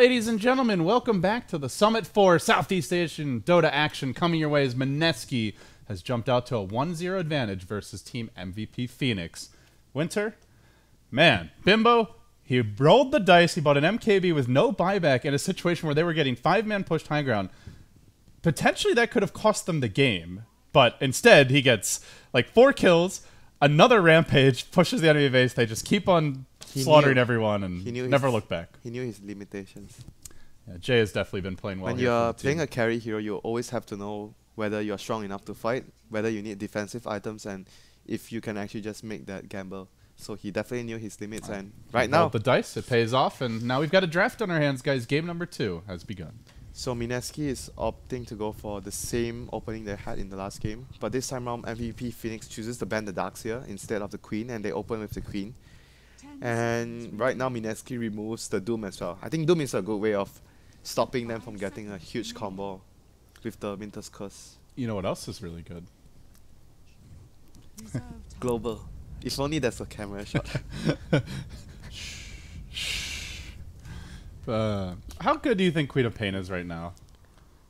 Ladies and gentlemen, welcome back to the Summit 4 Southeast Asian Dota action. Coming your way as Mineski has jumped out to a 1-0 advantage versus Team MVP Phoenix. WinteR, man, Bimbo, he rolled the dice. He bought an MKB with no buyback in a situation where they were getting 5-man pushed high ground. Potentially that could have cost them the game, but instead he gets like 4 kills, another rampage, pushes the enemy base. They just keep on slaughtering everyone and never look back. He knew his limitations. Yeah, Jay has definitely been playing well. When you're playing a carry hero, you always have to know whether you're strong enough to fight, whether you need defensive items, and if you can actually just make that gamble. So he definitely knew his limits, and right now the dice, it pays off, and now we've got a draft on our hands, guys. Game number 2 has begun. So Mineski is opting to go for the same opening they had in the last game, but this time around MVP Phoenix chooses to ban the Darkseer instead of the Queen, and they open with the Queen. And right now Mineski removes the Doom as well. I think Doom is a good way of stopping them from getting a huge combo with the Winter's Curse. You know what else is really good? Global. If only there's a camera shot. How good do you think Queen of Pain is right now?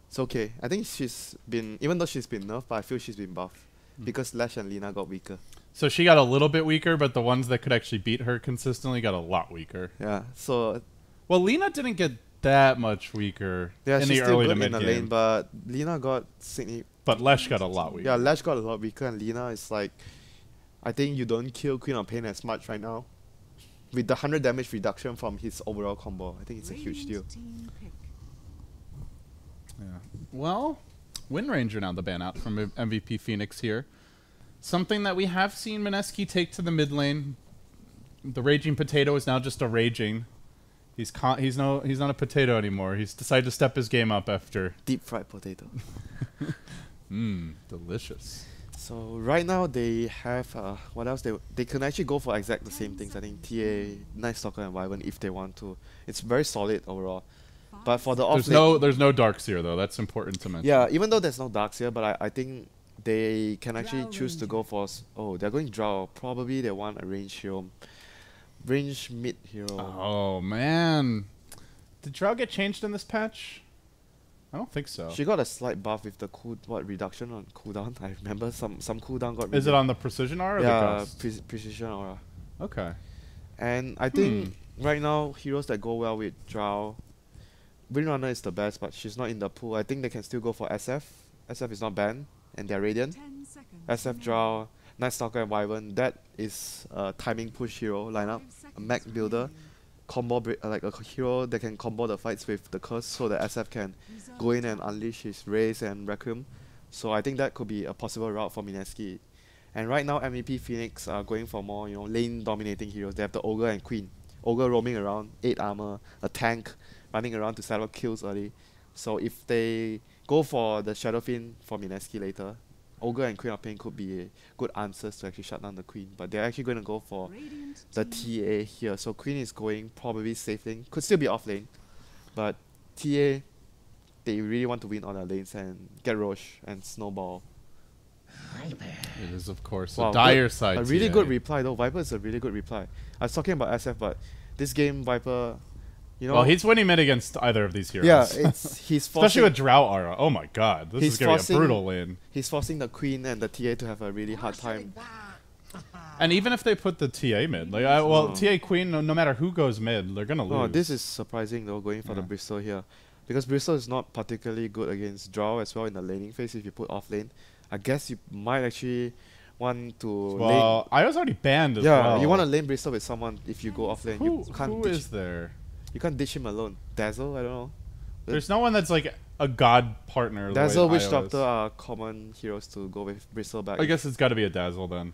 It's okay. I think she's been, even though she's been nerfed, but I feel she's been buffed. Because Lash and Lina got weaker. So she got a little bit weaker, but the ones that could actually beat her consistently got a lot weaker. Yeah, so... Well, Lina didn't get that much weaker in the early to mid game. Lane, but Lina got... But Lash got a lot weaker. Yeah, Lash got a lot weaker, and Lina is like... I think you don't kill Queen of Pain as much right now. With the 100 damage reduction from his overall combo, I think it's a huge deal. Yeah. Well, Wind Ranger now the ban out from MVP Phoenix here. Something that we have seen Mineski take to the mid lane. The Raging Potato is now just a Raging. He's not a potato anymore. He's decided to step his game up after deep fried potato. Delicious. So right now they have what else? They can actually go for exact the same things. I think TA, Night Stalker, and Wyvern if they want to. It's very solid overall. But for the off there's no Darkseer though. That's important to mention. Yeah, even though there's no Darkseer, but I think they can actually choose to go for... Oh, they're going Drow. Probably they want a range hero. Range mid hero. Oh, man. Did Drow get changed in this patch? I don't think so. She got a slight buff with the reduction on cooldown. I remember some cooldown got... Is it on the Precision Aura or the Gust? Precision Aura. Okay. And I think right now, heroes that go well with Drow... Windrunner is the best, but she's not in the pool. I think they can still go for SF. SF is not banned. And they're Radiant. SF Drow, Night Stalker and Wyvern. That is a timing push hero lineup. A mech builder. Combo like a hero that can combo the fights with the curse so that SF can go in and unleash his Raze and Requiem. So I think that could be a possible route for Mineski. And right now MVP Phoenix are going for more, lane dominating heroes. They have the Ogre and Queen. Ogre roaming around, 8 armor, a tank running around to set up kills early. So if they go for the Shadow Fiend for Mineski later, Ogre and Queen of Pain could be good answers to actually shut down the Queen. But they're actually going to go for the TA here. So Queen is going probably safe lane. Could still be off lane. But TA, they really want to win on their lanes and get Rosh and Snowball. It is, of course, a dire side. A really good reply, though. Viper is a really good reply. I was talking about SF, but this game, Viper... well, he's winning mid against either of these heroes. Yeah, he's forcing... Especially with Drow Aura. Oh my god, this is going to be a brutal lane. He's forcing the Queen and the TA to have a really hard time. And even if they put the TA mid, like TA Queen, no matter who goes mid, they're going to lose. Oh, this is surprising though, going for the Bristol here. Because Bristol is not particularly good against Drow as well in the laning phase if you put off lane. I guess you might actually want to lane... I was already banned as well. Yeah, you want to lane Bristol with someone if you go off lane. Who is there? You can't ditch him alone. Dazzle, I don't know. There's no one that's like a god partner. Dazzle, Witch Doctor are common heroes to go with Bristol back. I guess it's got to be a Dazzle then.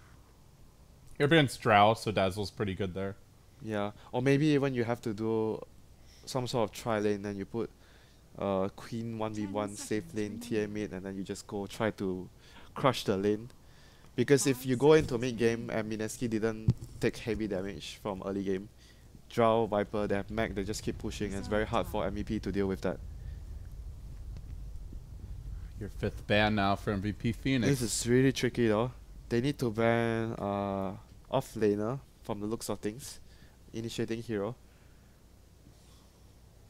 You're up against Drow, so Dazzle's pretty good there. Yeah, or maybe even you have to do some sort of tri-lane, then you put Queen 1v1 safe lane, TA mid, and then you just go try to crush the lane. Because if you go into mid game and Mineski didn't take heavy damage from early game, Drow, Viper, they have mech, they just keep pushing, and it's very hard for MVP to deal with that. Your 5th ban now for MVP Phoenix. This is really tricky though. They need to ban off-laner from the looks of things. Initiating hero.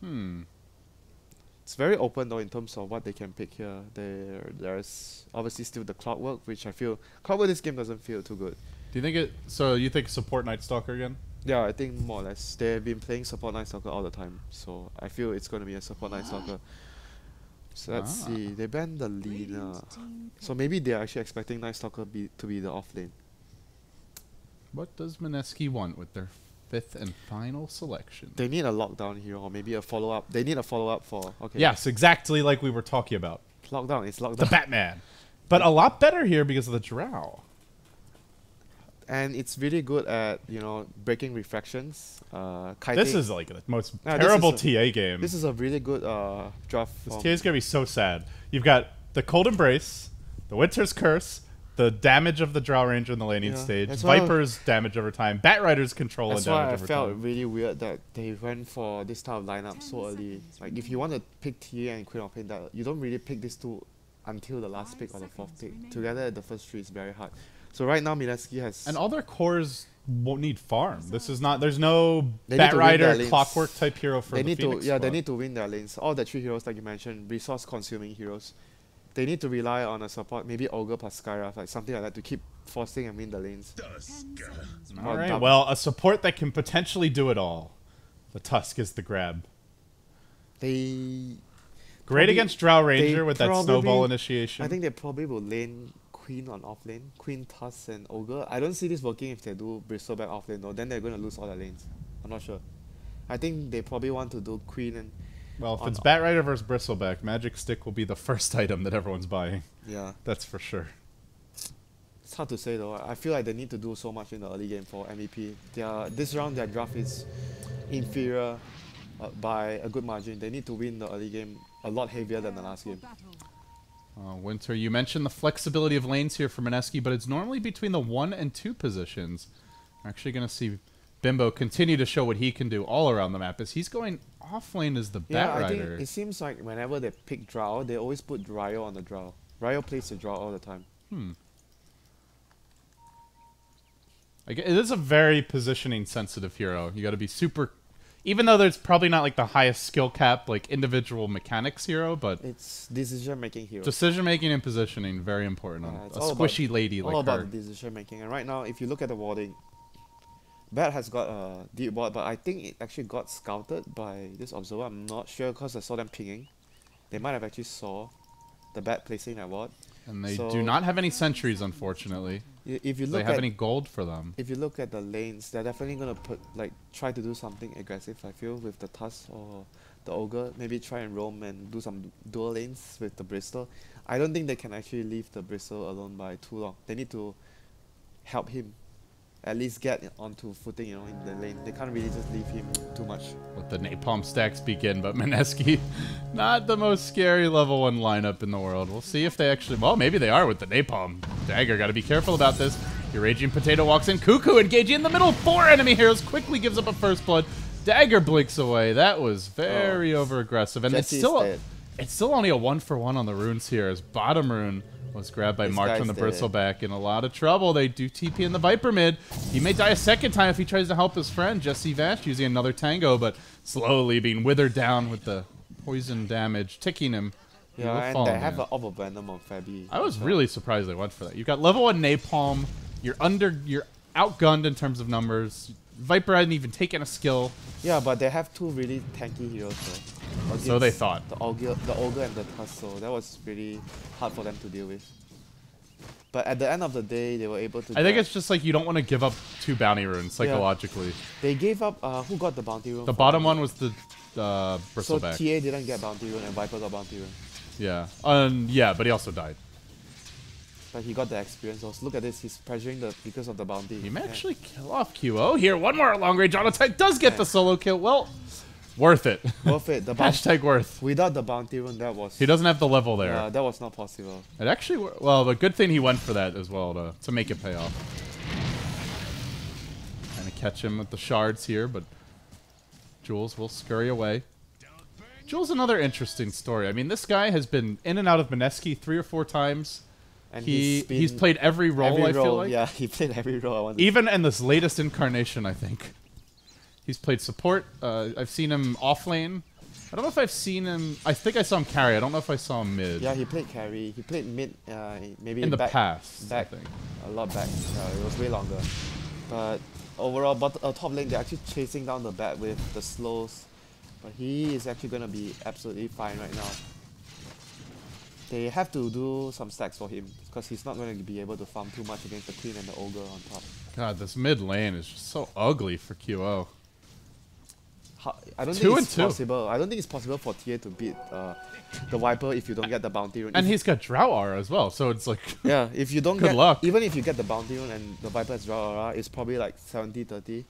It's very open though in terms of what they can pick here. There's obviously still the clockwork, which I feel clockwork this game doesn't feel too good. Do you think it? So you think support Night Stalker again? Yeah, I think more or less. They've been playing support Night Stalker all the time, so I feel it's going to be a support Night Stalker. So let's see. They banned the Lina, so maybe they're actually expecting Night Stalker to be the off lane. What does Mineski want with their 5th and final selection? They need a lockdown hero, or maybe a follow up. They need a follow up for Yes, exactly like we were talking about. Lockdown. It's lockdown. The Batman, but a lot better here because of the Drow. And it's really good at breaking refractions. Kiting. This is like the most terrible TA game. This is a really good draft. This TA is gonna be so sad. You've got the Cold Embrace, the Winter's Curse, the damage of the Drow Ranger in the laning stage, Viper's damage over time, Batrider's control and damage over time. That's why I felt really weird that they went for this type of lineup so early. Like if you want to pick TA and Queen of Pain, that you don't really pick these two until the last pick or the 4th pick. Together at the first 3 is very hard. So right now Mineski has... And all their cores won't need farm. This is not... There's no Batrider, Clockwork type hero for the Phoenix squad. They need to win their lanes. All the 3 heroes like you mentioned, resource consuming heroes. They need to rely on a support, maybe Ogre plus Skyra, like something like that to keep forcing and win the lanes. Alright, well, a support that can potentially do it all. The Tusk is the grab. Great against Drow Ranger with that snowball initiation. I think they probably will lane Queen on offlane. Queen, Tusk, and Ogre. I don't see this working if they do Bristleback offlane though. Then they're going to lose all their lanes. I'm not sure. I think they probably want to do Queen and... Well, if it's Batrider versus Bristleback, Magic Stick will be the first item that everyone's buying. Yeah. That's for sure. It's hard to say though. I feel like they need to do so much in the early game for MVP. This round their draft is inferior by a good margin. They need to win the early game a lot heavier than the last game. WinteR, you mentioned the flexibility of lanes here for Mineski, but it's normally between the 1 and 2 positions. We're actually going to see Bimbo continue to show what he can do all around the map as he's going off lane as the Batrider. I think it seems like whenever they pick Drow, they always put Ryo on the Drow. Ryo plays the Drow all the time. It is a very positioning sensitive hero. You got to be super... Even though there's probably not like the highest skill cap, like individual mechanics hero, but... It's decision-making hero. Decision-making and positioning, very important. A squishy lady like her. All about decision-making. And right now, if you look at the warding, Bat has got a deep ward, but I think it actually got scouted by this observer. I'm not sure because I saw them pinging. They might have actually saw the Bat placing that ward. And they do not have any sentries, unfortunately. If you look they have any gold for them. If you look at the lanes, they're definitely gonna try to do something aggressive. I feel with the Tusk or the Ogre, maybe try and roam and do some dual lanes with the Bristol. I don't think they can actually leave the Bristol alone by too long. They need to help him at least get onto footing, in the lane. They can't really just leave him too much. Let the napalm stacks begin, but Mineski, not the most scary level 1 lineup in the world. We'll see if they actually... Well, maybe they are with the napalm. Dagger, got to be careful about this. Your Raging Potato walks in. Cuckoo engaging in the middle. 4 enemy heroes. Quickly gives up a first blood. Dagger blinks away. That was very over-aggressive. And it's still only a 1-for-1 on the runes here, as bottom rune was grabbed by Mark from the Bristleback. In a lot of trouble. They do TP in the Viper mid. He may die a second time if he tries to help his friend, Jesse Vash, using another tango, but slowly being withered down with the poison damage, ticking him. Yeah, and they have an Orb Venom on Fabi. I was really surprised they went for that. You've got level 1 napalm. You're outgunned in terms of numbers. Viper hadn't even taken a skill. Yeah, but they have 2 really tanky heroes though. So they thought. The Ogre and the Tusk, so that was really hard for them to deal with. But at the end of the day, they were able to... I think it's just like you don't want to give up 2 bounty runes psychologically. Yeah. They gave up... who got the bounty rune? The bottom one was the Bristleback. So TA didn't get bounty rune and Viper got bounty rune. Yeah. Yeah, but he also died. But he got the experience. Also, look at this. He's pressuring because of the bounty. He may actually kill off QO. Here, one more long range auto attack does get the solo kill. Well, worth it. Worth it. The Hashtag worth. Without the bounty rune, that was... He doesn't have the level there. Yeah, that was not possible. It actually... Well, the good thing he went for that as well to make it pay off. Trying to catch him with the shards here, but Jules will scurry away. Jules, another interesting story. I mean, this guy has been in and out of Mineski 3 or 4 times. And he's played every role, I feel like. Yeah, he played every role. Even in this latest incarnation, I think. He's played support. I've seen him off lane. I don't know if I've seen him. I think I saw him carry. I don't know if I saw him mid. Yeah, he played carry. He played mid, maybe in the back, past, back, I think. a lot back. It was way longer. But overall, top lane, they're actually chasing down the bat with the slows. But he is actually going to be absolutely fine right now. They have to do some stacks for him because he's not going to be able to farm too much against the Queen and the Ogre on top. God, this mid lane is just so ugly for QO. I don't think it's possible. I don't think it's possible for TA to beat the Viper if you don't get the bounty rune. And he's got Drow Aura as well, so it's like yeah, if you don't good luck. Even if you get the bounty rune and the Viper has Drow Aura, it's probably like 70-30.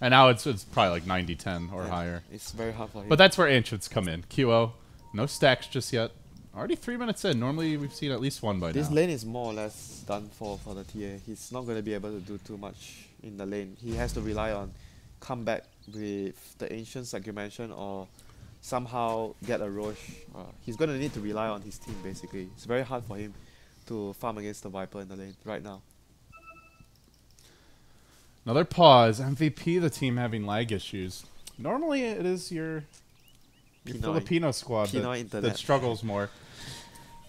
And now it's probably like 90-10 or higher. It's very hard for him. But that's where Ancients come in. QO, no stacks just yet. Already 3 minutes in. Normally we've seen at least one by now. This lane is more or less done for the TA. He's not going to be able to do too much in the lane. He has to rely on comeback with the Ancients like you mentioned, or somehow get a Rosh. He's going to need to rely on his team basically. It's very hard for him to farm against the Viper in the lane right now. Another pause. MVP, the team having lag issues. Normally it is your Filipino squad that struggles more.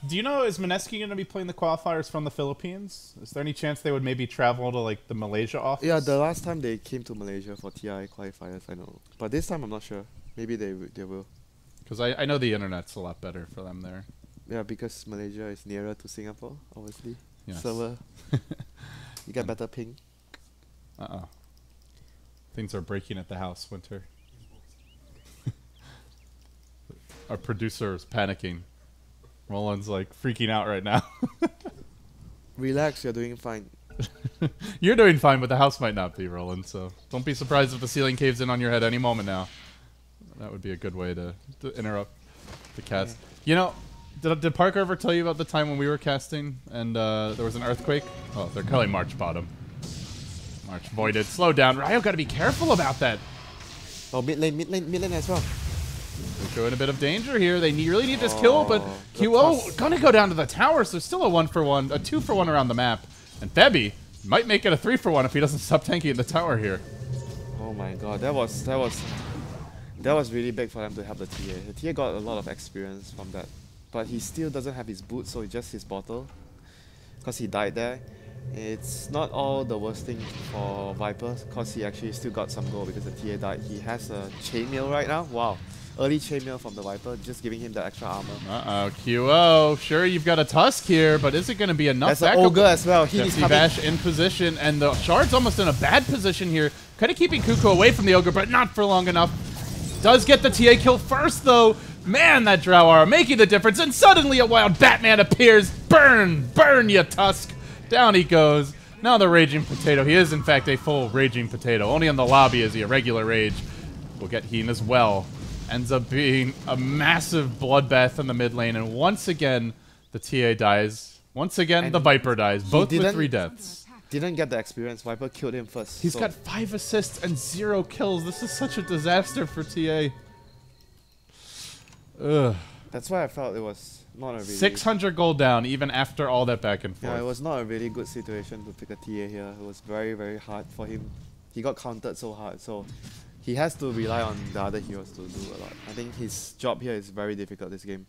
Do you know, is Mineski going to be playing the qualifiers from the Philippines? Is there any chance they would maybe travel to like the Malaysia office? Yeah, the last time they came to Malaysia for TI qualifiers, I know. But this time I'm not sure. Maybe they will. Because I know the internet's a lot better for them there. Yeah, because Malaysia is nearer to Singapore, obviously. Yes. Server. You get better ping. Uh-oh. Things are breaking at the house, WinteR. Our producer is panicking. Roland's like freaking out right now. Relax, you're doing fine. You're doing fine, but the house might not be, Roland, so don't be surprised if the ceiling caves in on your head any moment now. That would be a good way to interrupt the cast. Yeah. You know, did Parker ever tell you about the time when we were casting and there was an earthquake? Oh, they're calling March bottom. March voided. Slow down. Ryo got to be careful about that. Oh, mid lane as well. They're in a bit of danger here. They really need this kill, but QO gonna go down to the tower, so still a 1-for-1, a 2-for-1 around the map. And Thebby might make it a 3-for-1 if he doesn't stop tanking in the tower here. Oh my god, that was really big for them to help the TA. The TA got a lot of experience from that. But he still doesn't have his boot, so it's just his bottle. Because he died there. It's not all the worst thing for Viper, because he actually still got some gold because the TA died. He has a chainmail right now. Wow. Early chainmail from the Viper, just giving him the extra armor. Uh-oh, QO. Sure, you've got a Tusk here, but is it going to be enough? That's an Ogre as well. He needs Bash in position, and the Shard's almost in a bad position here. Kind of keeping Cuckoo away from the Ogre, but not for long enough. Does get the TA kill first, though. Man, that Drow Aura making the difference, and suddenly a wild Batman appears. Burn! Burn, you Tusk! Down he goes. Now the Raging Potato. He is, in fact, a full Raging Potato. Only in the lobby is he a regular Rage. We'll get Heen as well. Ends up being a massive bloodbath in the mid lane, and once again, the TA dies. Once again, the Viper dies, both with 3 deaths. Didn't get the experience. Viper killed him first. He's got 5 assists and 0 kills. This is such a disaster for TA. Ugh. That's why I felt it was not a really... 600 gold down, even after all that back and forth. Yeah, it was not a really good situation to pick a TA here. It was very, very hard for him. He got countered so hard, so... He has to rely on the other heroes to do a lot. I think his job here is very difficult this game.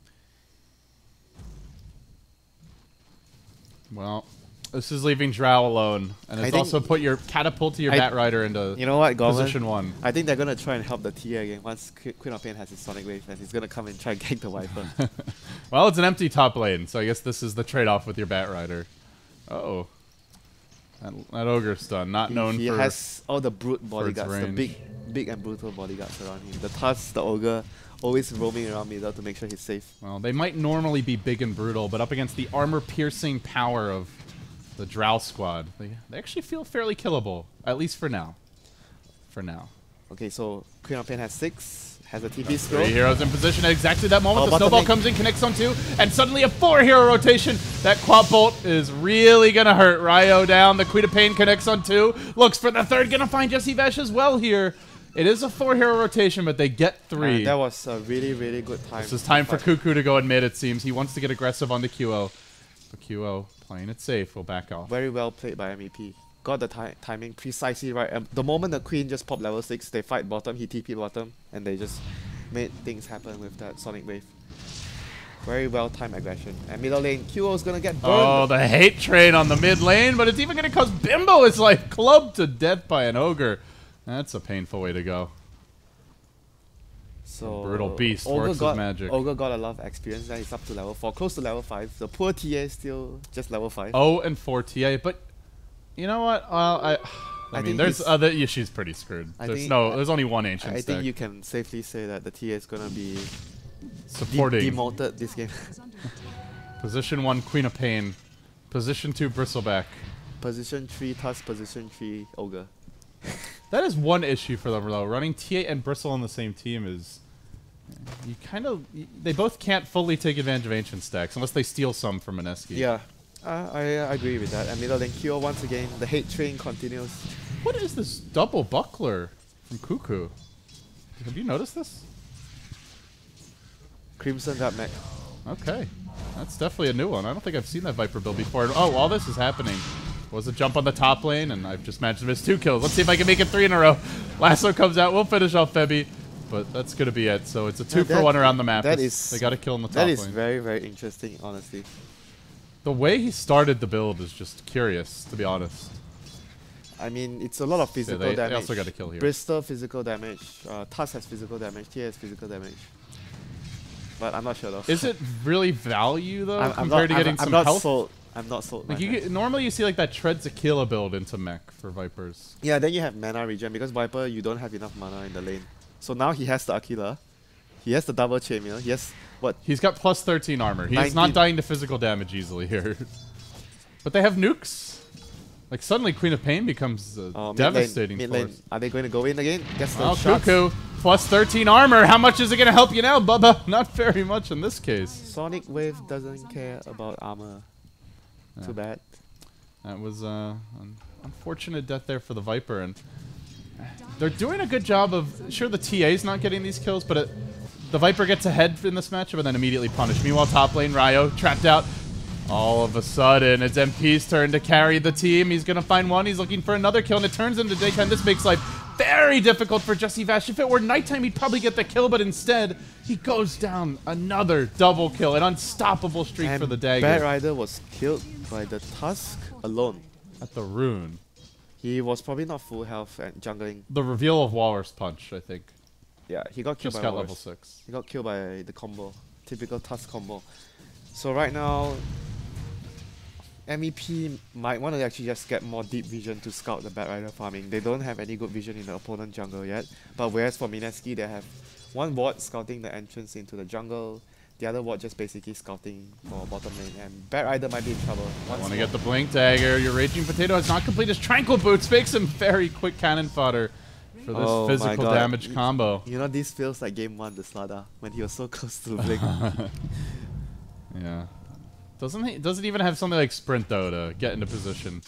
Well, this is leaving Drow alone, and it's also put your catapult your Batrider into position 1. I think they're gonna try and help the TA again once Queen of Pain has his Sonic Wave, and he's gonna come and try and gank the Viper. Well, it's an empty top lane, so I guess this is the trade-off with your Batrider. Uh-oh. That Ogre's done, not known for... He has all the brute bodyguards, the big and brutal bodyguards around him. The Tusk, the Ogre, always roaming around middle to make sure he's safe. Well, they might normally be big and brutal, but up against the armor-piercing power of the Drow squad, they actually feel fairly killable, at least for now. For now. Okay, so Queen of Pain has 6. Has a TP scroll. 3 heroes in position at exactly that moment. The snowball comes in, connects on 2, and suddenly a 4-hero rotation. That Quap Bolt is really going to hurt. Ryo down. The Queen of Pain connects on 2. Looks for the 3rd. Going to find Jesse Vesh as well here. It is a 4-hero rotation, but they get 3. That was a really, really good time. This is time for Cuckoo to go in mid, it seems. He wants to get aggressive on the QO. But QO, playing it safe, will back off. Very well played by MEP. Got the timing precisely right. The moment the Queen just popped level 6, they fight bottom, he TP bottom, and they just made things happen with that Sonic Wave. Very well timed aggression. And middle lane, QO is gonna get burned. Oh, the hate train on the mid lane, but it's even gonna cause Bimbo is like clubbed to death by an ogre. That's a painful way to go. So Brutal beast works his magic. Ogre got a lot of experience. Now he's up to level 4, close to level 5. The poor TA is still just level 5. Oh, and 4 TA, but you know what? I mean, there's she's pretty screwed. There's only one ancient I stack. think you can safely say that the TA is gonna be supporting demoted this game. Position 1, Queen of Pain. Position 2, Bristleback. Position 3, Tusk. Position 3, Ogre. That is one issue for them, though. Running TA and Bristle on the same team is... They both can't fully take advantage of ancient stacks unless they steal some from Mineski. Yeah, I agree with that. And middle lane Kyo once again, the hate train continues. What is this double buckler from Cuckoo? Have you noticed this? Crimson got mech. Okay. That's definitely a new one. I don't think I've seen that Viper build before. Oh, while this is happening, was a jump on the top lane, and I've just managed to miss 2 kills. Let's see if I can make it 3 in a row. Lasso comes out. We'll finish off Febby, but that's going to be it. So it's a 2-for-1 around the map. They got to kill in the top lane. That is very, very interesting, honestly. The way he started the build is just curious, to be honest. I mean, it's a lot of physical damage. They also got to kill here. Bristol physical damage. Tusk has physical damage. Tia has physical damage. But I'm not sure though. Is it really value though compared to getting some health? I'm not sold. Like normally you see like that treads Aquila build into mech for Vipers. Yeah, then you have mana regen because Viper you don't have enough mana in the lane. So now he has the Aquila. He has the double chainmail. He has what? He's got plus 13 armor. He's not dying to physical damage easily here. But they have nukes. Like suddenly Queen of Pain becomes devastating mid force. lane. Are they going to go in again? Guess the oh, shots. Cuckoo. Plus 13 armor. How much is it going to help you now, Bubba? Not very much in this case. Sonic Wave doesn't care about armor. Yeah. Too bad. That was an unfortunate death there for the Viper. And they're doing a good job of... Sure, the TA's not getting these kills, but the Viper gets ahead in this matchup and then immediately punished. Meanwhile, top lane, Ryo trapped out. All of a sudden, it's MP's turn to carry the team. He's going to find one. He's looking for another kill, and it turns into daytime. This makes life very difficult for Jesse Vash. If it were nighttime, he'd probably get the kill, but instead, he goes down another double kill. An unstoppable streak for the Dagger. Bad Rider was killed by the Tusk alone. At the rune. He was probably not full health and jungling. The reveal of Walrus Punch, I think. Yeah, he got killed by level 6. He got killed by the combo. Typical Tusk combo. So right now, MEP might want to actually just get more deep vision to scout the Bad Rider farming. They don't have any good vision in the opponent jungle yet. But whereas for Mineski, they have one ward scouting the entrance into the jungle, the other ward just basically scouting for bottom lane. And Bad Rider might be in trouble. I want to get the Blink Dagger. Your Raging Potato has not completed his Tranquil Boots. Makes him very quick cannon fodder for this physical damage combo. You know, this feels like game 1, the Slada, when he was so close to the Blink. Yeah. Doesn't even have something like Sprint, though, to get into position.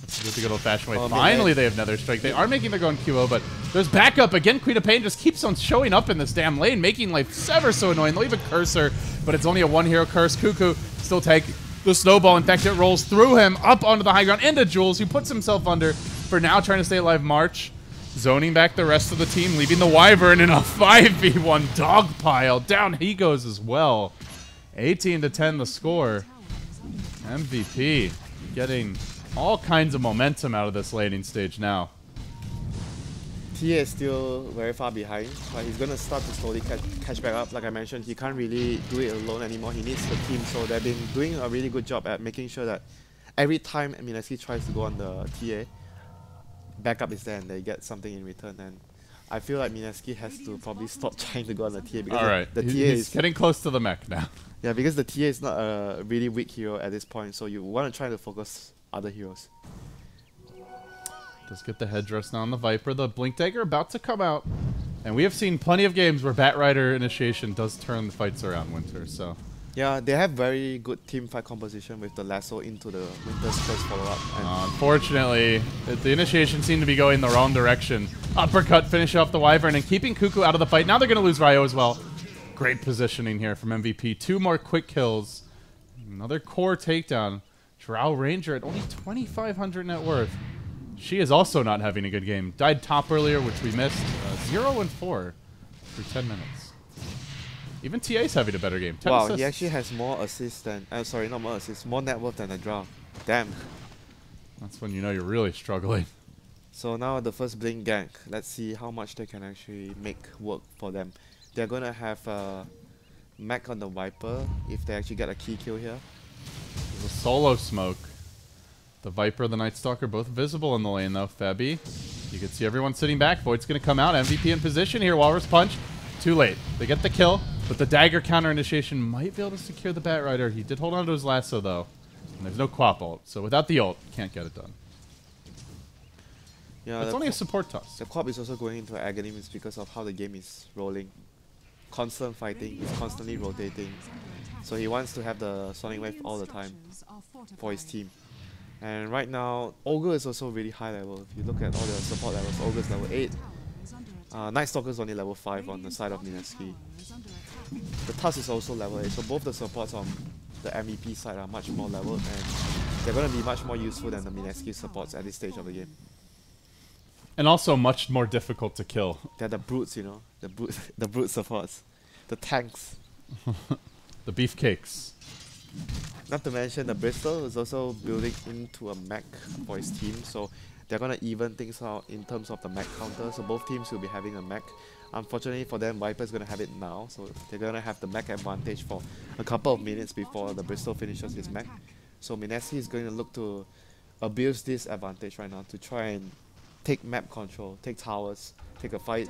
That's just the good old-fashioned way. Finally, they have Nether Strike. They are making their own QO, but there's backup. Again, Queen of Pain just keeps on showing up in this damn lane, making life ever so annoying. They'll even curse her, but it's only a one-hero curse. Cuckoo still take the snowball. In fact, it rolls through him, up onto the high ground, into Jules, who puts himself under for now trying to stay alive. March, zoning back the rest of the team, leaving the Wyvern in a 5v1 dog pile. Down he goes as well. 18-10 the score. MVP getting all kinds of momentum out of this laning stage now. Tia is still very far behind, but he's going to start to slowly catch back up. Like I mentioned, he can't really do it alone anymore. He needs the team, so they've been doing a really good job at making sure that every time Mineski tries to go on the TA, backup is there and they get something in return. And I feel like Mineski has to probably stop trying to go on the TA because the TA is getting close to the mech now. Yeah, because the TA is not a really weak hero at this point, so you want to try to focus other heroes. Just get the headdress now on the Viper. The Blink Dagger about to come out. And we have seen plenty of games where Bat Rider initiation does turn the fights around, WinteR, so... Yeah, they have very good team fight composition with the lasso into the WinteR's first follow-up. Unfortunately, the initiation seemed to be going the wrong direction. Uppercut, finish off the Wyvern, and keeping Cuckoo out of the fight. Now they're going to lose Ryo as well. Great positioning here from MVP. 2 more quick kills. Another core takedown. Drow Ranger at only 2,500 net worth. She is also not having a good game. Died top earlier, which we missed. 0-4. through 10 minutes. Even TA's having a better game. 10 Wow, assists. he actually has more assists than... sorry, not more assists. More net worth than a draw. Damn. That's when you know you're really struggling. So now the first blink gank. Let's see how much they can actually make work for them. They're going to have mech on the Viper if they actually get a key kill here. There's a solo smoke. The Viper, the Night Stalker, both visible in the lane though. Febby, you can see everyone sitting back. Void's going to come out. MVP in position here. Walrus Punch. Too late. They get the kill, but the dagger counter initiation might be able to secure the Bat Rider. He did hold on to his lasso though. And there's no Quap ult, so without the ult, can't get it done. Yeah, it's only a support toss. The Quap is also going into agony because of how the game is rolling. Constant fighting, he's constantly rotating. So he wants to have the Sonic Wave all the time for his team. And right now, Ogre is also really high level. If you look at all the support levels, Ogre is level 8. Night Stalker is only level 5 on the side of Mineski. The Tusk is also level 8, so both the supports on the MVP side are much more leveled, and they're going to be much more useful than the Mineski supports at this stage of the game. And also much more difficult to kill. They're the brutes, you know, the brute supports, the tanks. The beefcakes. Not to mention the Bristol is also building into a mech for his team, so they're gonna even things out in terms of the mech counter. So both teams will be having a mech. Unfortunately for them, Viper's gonna have it now, so they're gonna have the mech advantage for a couple of minutes before the Bristol finishes his mech. So Mineski is going to look to abuse this advantage right now to try and take map control, take towers, take a fight.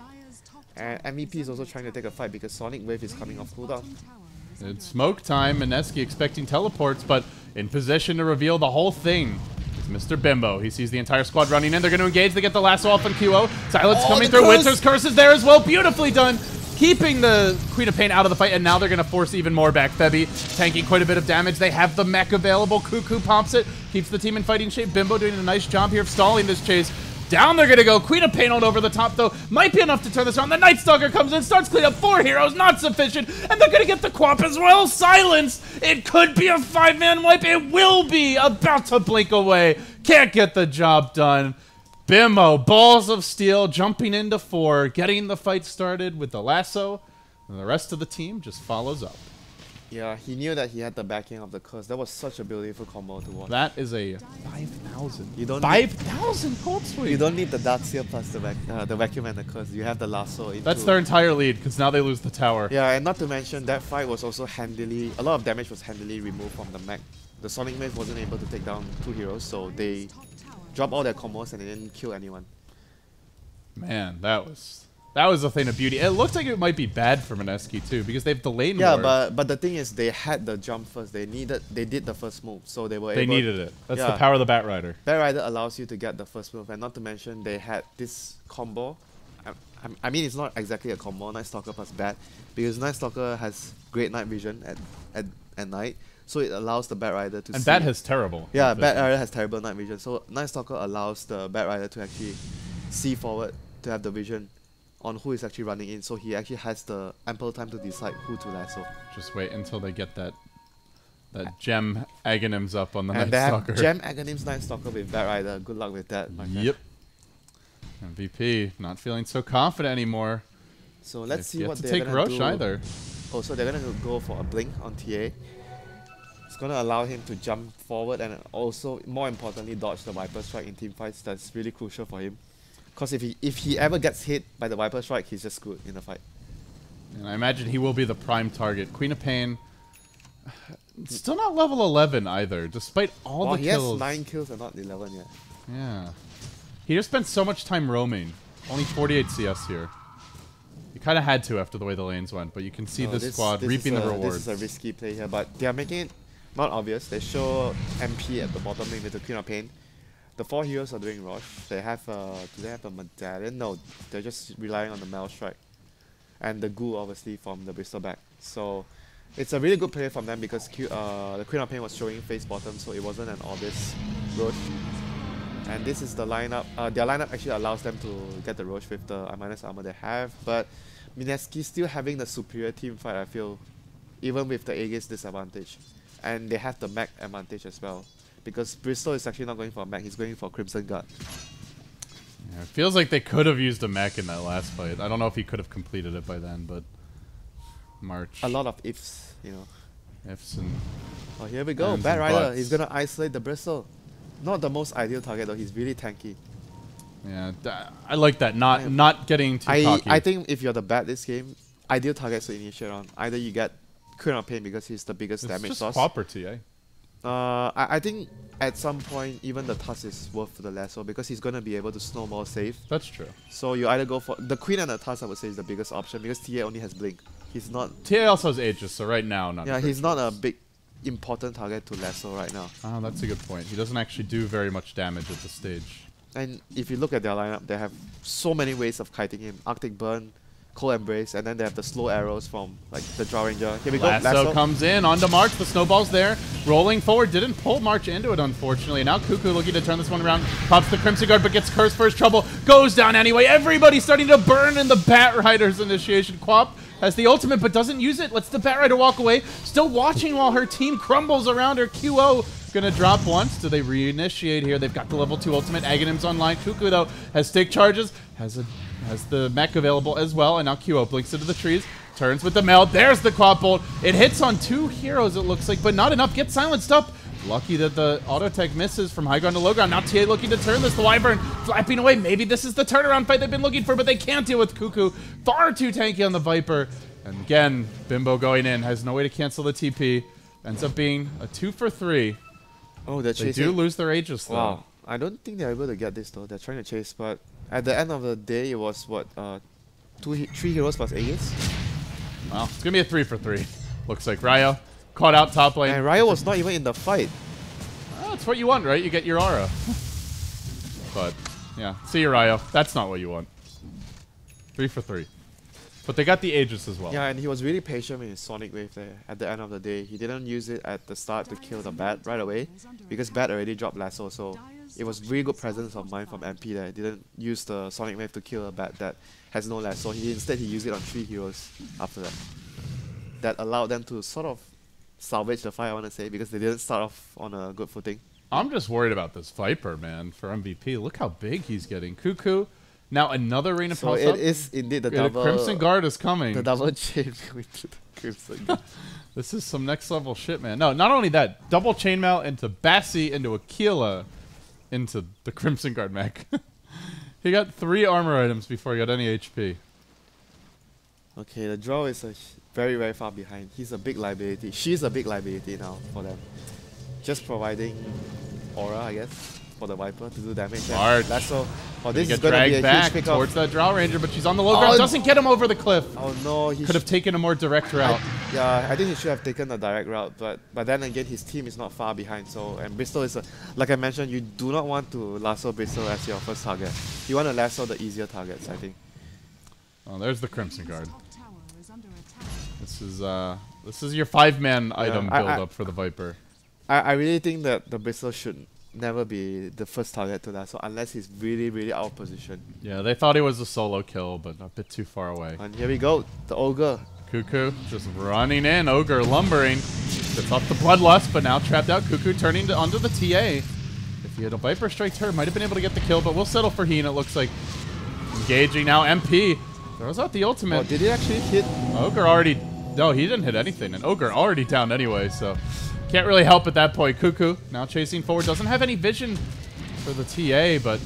And MVP is also trying to take a fight because Sonic Wave is coming off cooldown. It's smoke time. Mineski expecting teleports, but in position to reveal the whole thing is Mr. Bimbo. He sees the entire squad running in. They're going to engage. They get the lasso off on QO. Silence coming through. Curse. WinteR's curse is there as well. Beautifully done. Keeping the Queen of Pain out of the fight, and now they're going to force even more back. Febby tanking quite a bit of damage. They have the mech available. Cuckoo pops it. Keeps the team in fighting shape. Bimbo doing a nice job here of stalling this chase. Down they're going to go. Queen of Pain on over the top, though. Might be enough to turn this around. The Night Stalker comes in, starts clean up 4 heroes. Not sufficient. And they're going to get the Quap as well. Silence. It could be a 5-man wipe. It will be. About to blink away. Can't get the job done. Bimbo, balls of steel, jumping into 4, getting the fight started with the lasso. And the rest of the team just follows up. Yeah, he knew that he had the backing of the curse. That was such a beautiful combo to watch. That is a 5,000. You don't 5,000 cold sweep. You don't need the Darkseer plus the vacuum and the curse. You have the lasso. That's their entire lead, because now they lose the tower. Yeah, and not to mention that fight was also handily. A lot of damage was handily removed from the mech. The Sonic Wave wasn't able to take down 2 heroes, so they dropped all their combos and they didn't kill anyone. Man, that was a thing of beauty. It looked like it might be bad for Mineski too, because they've delayed. Yeah, but the thing is, they had the jump first. They did the first move, so they were able. They needed it. That's the power of the Bat Rider. Bat Rider allows you to get the first move, and not to mention they had this combo. I mean, it's not exactly a combo. Night Stalker plus Bat, because Night Stalker has great night vision at night, so it allows the Bat Rider to. And see. Bat has terrible. Yeah, Bat Rider has terrible night vision, so Night Stalker allows the Bat Rider to actually see forward, to have the vision on who is actually running in, so he actually has the ample time to decide who to lasso. Just wait until they get that gem Aghanims up on the Night And they Stalker. have gem Aghanims Night Stalker with Bat Rider. Good luck with that, my friend. Yep. MVP not feeling so confident anymore. So let's see what to they're take gonna Rosh do. either. Oh, so they're gonna go for a blink on TA. It's gonna allow him to jump forward and also, more importantly, dodge the Viper Strike in team fights. That's really crucial for him. Because if he ever gets hit by the Viper Strike, he's just screwed in the fight. And I imagine he will be the prime target. Queen of Pain, still not level 11 either, despite all the kills. He has 9 kills and not 11 yet. Yeah. He just spent so much time roaming. Only 48 CS here. You kind of had to after the way the lanes went, but you can see this squad reaping the rewards. This is a risky play here, but they are making it not obvious. They show MP at the bottom lane with the Queen of Pain. The 4 heroes are doing Rosh. They have do they have a medallion? No, they're just relying on the Mal Strike. And the Ghoul, obviously, from the Bristol back. So it's a really good play from them because the Queen of Pain was showing face bottom, so it wasn't an obvious Rosh. And this is the lineup. Their lineup actually allows them to get the Rosh with the minus armor they have. But Mineski still having the superior team fight, I feel, even with the Aegis disadvantage. And they have the mech advantage as well. Because Bristol is actually not going for a mech, he's going for Crimson Guard. Yeah, it feels like they could have used a mech in that last fight. I don't know if he could have completed it by then, but March. A lot of ifs, you know. Ifs and... Oh, here we go. Bat Rider. He's going to isolate the Bristle. Not the most ideal target, though. He's really tanky. Yeah, I like that. Not getting too cocky. I think if you're the Bat this game, ideal targets to initiate on. Either you get Queen of Pain because he's the biggest damage source. It's just property, eh? I think at some point even the Tusk is worth the lasso because he's gonna be able to snowball safe. That's true. So you either go for the Queen and the Tusk. I would say is the biggest option because TA only has Blink. He's not. TA also has Aegis, so right now not. Yeah, he's not a big important target to lasso right now. Oh, that's a good point. He doesn't actually do very much damage at this stage. And if you look at their lineup, they have so many ways of kiting him. Arctic Burn, Cold Embrace, and then they have the slow arrows from like the Drow Ranger. Here we go. Lasso comes in onto March. The snowball's there, rolling forward. Didn't pull March into it, unfortunately. Now Cuckoo looking to turn this one around. Pops the Crimson Guard, but gets cursed for his trouble. Goes down anyway. Everybody starting to burn in the Bat Rider's initiation. Quap has the ultimate, but doesn't use it. Lets the Bat Rider walk away. Still watching while her team crumbles around her. QO gonna drop once. Do they reinitiate here? They've got the level 2 ultimate. Aghanim's online. Cuckoo, though, has stick charges. Has the mech available as well. And now QO blinks into the trees. Turns with the meld. There's the Quap Bolt. It hits on 2 heroes, it looks like, but not enough. Gets silenced up. Lucky that the auto tech misses from high ground to low ground. Now TA looking to turn this. The Wyvern flapping away. Maybe this is the turnaround fight they've been looking for, but they can't deal with Cuckoo. Far too tanky on the Viper. And again, Bimbo going in. Has no way to cancel the TP. Ends up being a 2 for 3. Oh, they're chasing. They do lose their Aegis, though. Wow. I don't think they're able to get this, though. They're trying to chase, but at the end of the day, it was, what, 3 heroes plus Aegis? Well, it's going to be a 3 for 3. Looks like Ryo caught out top lane. And Ryo was not even in the fight. Oh, that's what you want, right? You get your aura. But, yeah. See you, Ryo. That's not what you want. 3 for 3. But they got the Aegis as well. Yeah, and he was really patient with his Sonic Wave there at the end of the day. He didn't use it at the start to kill the Bat right away because Bat already dropped Lasso, so it was really good presence of mind from MP there. He didn't use the Sonic Wave to kill a Bat that has no Lasso. Instead, he used it on 3 heroes after that. That allowed them to sort of salvage the fight, I want to say, because they didn't start off on a good footing. I'm just worried about this Viper, man, for MVP. Look how big he's getting. Cuckoo. Now another Rain of Pulse. So it is indeed the double. Crimson Guard is coming. The double chain with the Crimson Guard. This is some next level shit, man. No, not only that, double chainmail into Bassi, into Aquila, into the Crimson Guard mech. He got 3 armor items before he got any HP. Okay, the Drow is very, very far behind. He's a big liability. She's a big liability now for them. Just providing aura, I guess, for the Viper to do damage. Lasso. Oh, this is going to be a back huge pickup towards the Drow Ranger, but she's on the low ground. Doesn't get him over the cliff. Oh no, he could have taken a more direct route. I think he should have taken a direct route, but then again, his team is not far behind. So, and Bristol is like I mentioned, you do not want to lasso Bristol as your first target. You want to lasso the easier targets, I think. Oh, there's the Crimson Guard. This is your 5-man item build up for the Viper. I really think that the Bristol should never be the first target to lasso unless he's really, really out of position. Yeah, they thought he was a solo kill, but a bit too far away. And here we go, the Ogre. Cuckoo just running in. Ogre lumbering. Gets off the Bloodlust, but now trapped out. Cuckoo turning onto the TA. If he had a Viper strike her, might have been able to get the kill, but we'll settle for Heen, it looks like. Engaging now. MP throws out the ultimate. Oh, did he actually hit? Ogre already... No, he didn't hit anything, and Ogre already down anyway, so... Can't really help at that point. Cuckoo now chasing forward. Doesn't have any vision for the TA, but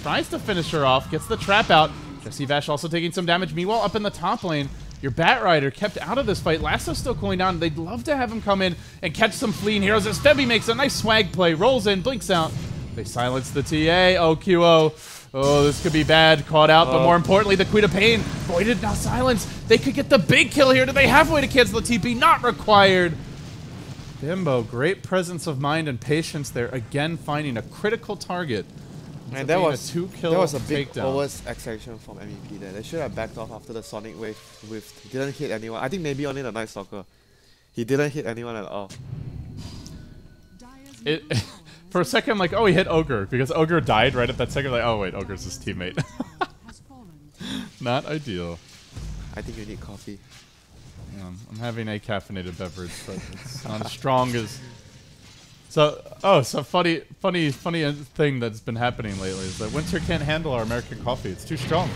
tries to finish her off. Gets the trap out. Jesse Vash also taking some damage. Meanwhile, up in the top lane, your Bat Rider kept out of this fight. Lasso's still cooling down. They'd love to have him come in and catch some fleeing heroes as Febby makes a nice swag play. Rolls in, blinks out. They silence the TA. Oh, QO. Oh, this could be bad. Caught out, but more importantly, the Queen of Pain. Voided, now silenced. They could get the big kill here. Do they have a way to cancel the TP? Not required. Bimbo, great presence of mind and patience there. Again, finding a critical target. And that was a 2-kill That was a big takedown. over-extraction from MEP there. They should have backed off after the Sonic Wave. He didn't hit anyone. I think maybe only the Night Stalker. He didn't hit anyone at all. For a second, like, oh, he hit Ogre, because Ogre died right at that second. Like, oh, wait, Ogre's his teammate. Not ideal. I think you need coffee. I'm having a caffeinated beverage, but it's not as strong as So funny thing that's been happening lately is that WinteR can't handle our American coffee. It's too strong.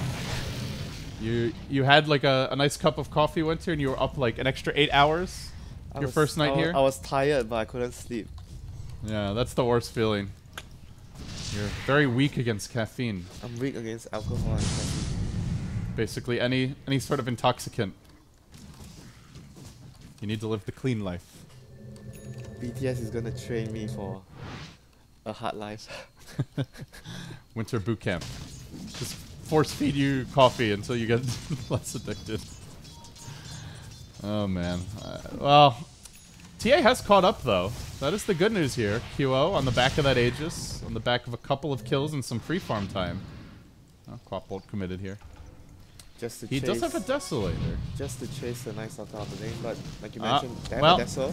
You had like a nice cup of coffee, WinteR, and you were up like an extra 8 hours. Your first night here. I was tired, but I couldn't sleep. Yeah, that's the worst feeling. You're very weak against caffeine. I'm weak against alcohol and caffeine. Basically, any sort of intoxicant. You need to live the clean life. BTS is gonna train me for a hard life. WinteR boot camp. Just force feed you coffee until you get less addicted. Oh man. Well, TA has caught up though. That is the good news here. QO on the back of that Aegis, on the back of a couple of kills and some free farm time. Oh, Quap Bolt committed here. Just to he chase, does have a Desolator. Just to chase the nice out of the lane, but like you mentioned, they have well, a Deso.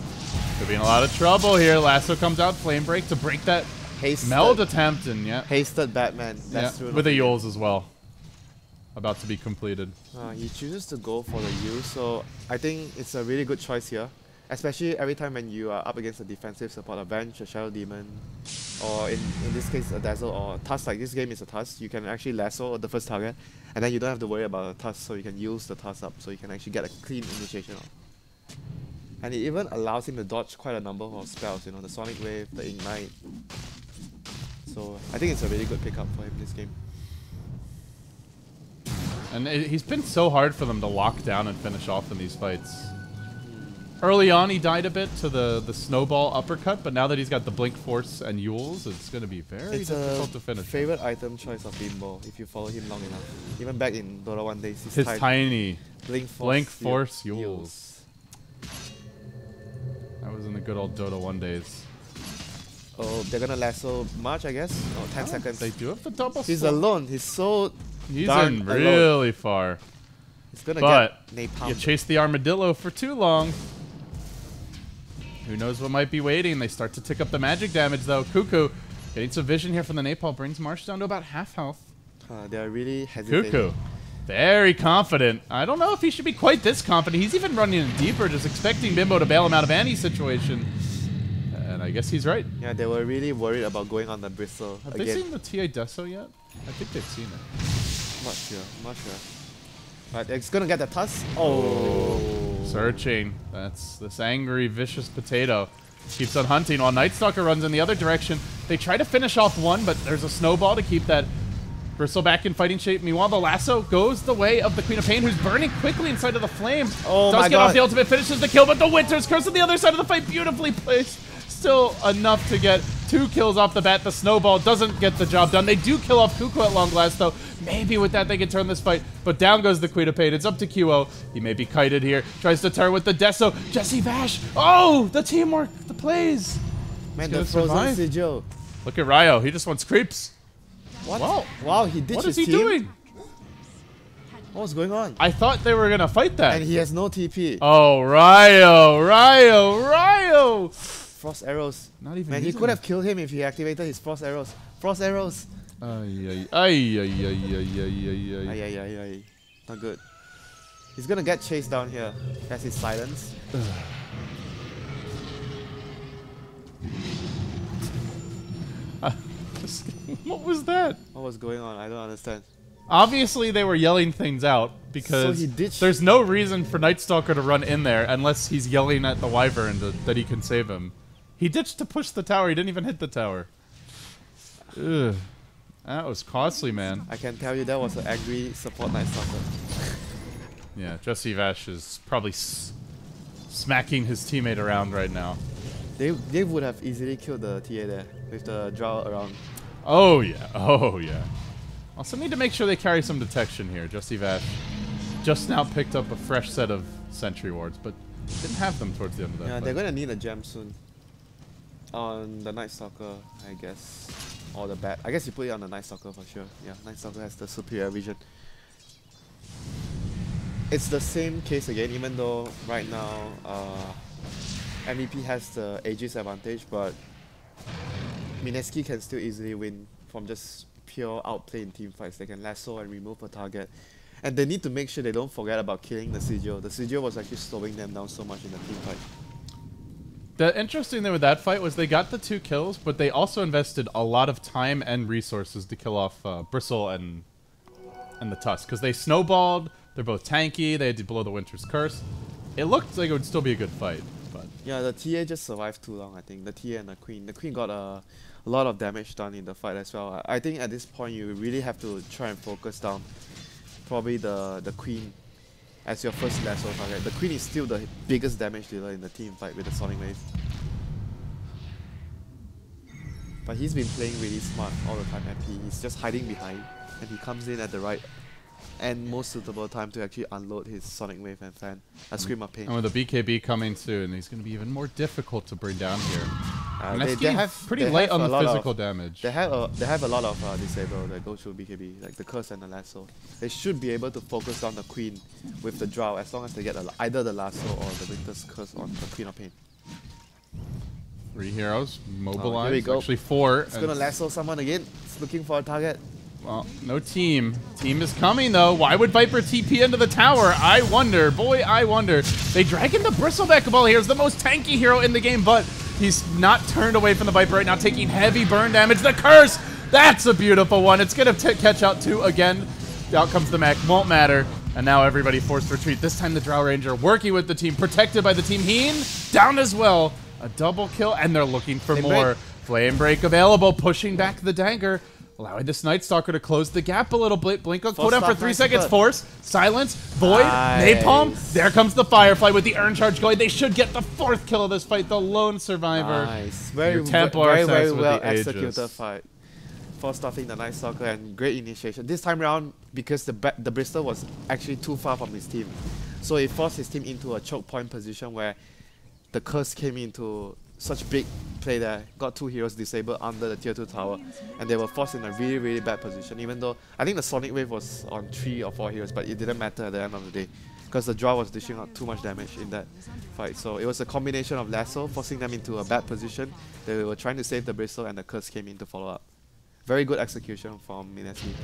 Could be in a lot of trouble here. Lasso comes out, Flame Break to break that meld attempt, and yeah. Hasted Batman. That's yeah, with the Yules as well. About to be completed. He chooses to go for the Yule, so I think it's a really good choice here. Especially every time when you are up against a defensive support, a Bench, a Shadow Demon, or in this case a Dazzle or a Tusk, like this game is a Tusk, you can actually lasso the first target, and then you don't have to worry about a Tusk, so you can use the Tusk up, so you can actually get a clean initiation off. And it even allows him to dodge quite a number of spells, you know, the Sonic Wave, the Ignite. So I think it's a really good pickup for him this game. And he's been so hard for them to lock down and finish off in these fights. Early on, he died a bit to the snowball uppercut, but now that he's got the Blink Force and Yules, it's going to be very difficult to finish. It's a favorite item choice of Bimbo, if you follow him long enough. Even back in Dota 1 days, his tiny Blink Force Yules. That was in the good old Dota 1 days. Oh, they're going to lasso March, I guess? Oh, 10 seconds. They do have the double He's alone. He's so He's in really far. He's gonna but get napalmed. You chase the armadillo for too long. Who knows what might be waiting? They start to tick up the magic damage though. Cuckoo getting some vision here from the napalm brings Marsh down to about half health. They're really hesitating. Cuckoo, very confident. I don't know if he should be quite this confident. He's even running in deeper, just expecting Bimbo to bail him out of any situation. And I guess he's right. Yeah, they were really worried about going on the bristle. Have they seen the TA Deso yet? I think they've seen it. Not sure, not sure. But it's gonna get the Tusk. Oh. Searching. That's this angry, vicious potato. Keeps on hunting while Night Stalker runs in the other direction. They try to finish off one, but there's a snowball to keep that Bristle back in fighting shape. Meanwhile, the lasso goes the way of the Queen of Pain, who's burning quickly inside of the flame. Oh Does my get God. off the ultimate, finishes the kill, but the WinteR's Curse on the other side of the fight, beautifully placed. Still enough to get 2 kills off the bat. The snowball doesn't get the job done. They do kill off Cuckoo at long last, though. Maybe with that they can turn this fight, but down goes the Queen of Pain. It's up to QO. He may be kited here. Tries to turn with the Deso. Jesse Vash. Oh, the teamwork, the plays. Man, the frozen sigil. Look at Ryo. He just wants creeps. What? Wow, he ditched What his is he team? doing? What's going on? I thought they were gonna fight that. And he has no TP. Oh, Ryo. Frost arrows. Not even. Man, he could have killed him if he activated his frost arrows. Frost arrows. Ay. Not good. He's gonna get chased down here. That's his silence. What was that? What was going on? I don't understand. Obviously, they were yelling things out because there's no reason for Night Stalker to run in there unless he's yelling at the Wyvern that he can save him. He ditched to push the tower. He didn't even hit the tower. Ugh. That was costly, man. I can tell you that was an angry support Night Stalker. Yeah, Jesse Vash is probably smacking his teammate around right now. They would have easily killed the TA there with the draw around. Oh yeah. Also need to make sure they carry some detection here. Jesse Vash just now picked up a fresh set of sentry wards, but didn't have them towards the end of that fight. They're gonna need a gem soon. On the Night Stalker, I guess. Or the bat. I guess you put it on the Night Stalker for sure. Yeah, Night Stalker has the superior vision. It's the same case again, even though right now MVP has the Aegis advantage, but Mineski can still easily win from just pure outplay in team fights. They can lasso and remove a target. And they need to make sure they don't forget about killing the sigil. The sigil was actually slowing them down so much in the team fight. The interesting thing with that fight was they got the 2 kills, but they also invested a lot of time and resources to kill off Bristle and the Tusk, because they snowballed. They're both tanky. They had to blow the Winter's Curse. It looked like it would still be a good fight, but yeah, the TA just survived too long. I think the TA and the Queen. The Queen got a lot of damage done in the fight as well. I think at this point you really have to try and focus down probably the Queen as your first lasso target. The Queen is still the biggest damage dealer in the team fight with the Sonic Wave. But he's been playing really smart all the time, MP. He's just hiding behind, and he comes in at the right and most suitable time to actually unload his Sonic Wave and fan. A Scream of Pain. And with the BKB coming soon, he's going to be even more difficult to bring down here. They have pretty light on the physical damage. They have a lot of disable that go through BKB, like the Curse and the Lasso. They should be able to focus on the Queen with the Drow as long as they get either the Lasso or the Winter's Curse on the Queen of Pain. 3 heroes mobilized. Here we go. Actually 4. It's gonna Lasso someone again. It's looking for a target. Well, no team. Team is coming, though. Why would Viper TP into the tower? I wonder. Boy, I wonder. They drag in the Bristleback Ball here. He's the most tanky hero in the game, but he's not turned away from the Viper right now, taking heavy burn damage. The Curse! That's a beautiful one. It's going to catch out 2 again. Out comes the mech. Won't matter. And now everybody forced to retreat. This time the Drow Ranger working with the team, protected by the team. Heen down as well. A double kill, and they're looking for more. Flame Break available, pushing back the dagger. Allowing this Night Stalker to close the gap a little bit. Blink on cooldown for 3 seconds. Force, Silence, Void, Napalm. There comes the Firefly with the Urn Charge going. They should get the 4th kill of this fight. The lone survivor. Nice. Very well executed fight. For stuffing the Night Stalker and great initiation. This time around, because the Bristol was actually too far from his team. So it forced his team into a choke point position where the Curse came into such big play there, got 2 heroes disabled under the tier 2 tower, and they were forced in a really, really bad position, even though I think the Sonic Wave was on 3 or 4 heroes, but it didn't matter at the end of the day, because the Drow was dishing out too much damage in that fight. So it was a combination of Lasso, forcing them into a bad position. They were trying to save the Bristle, and the Curse came in to follow up. Very good execution from Mineski.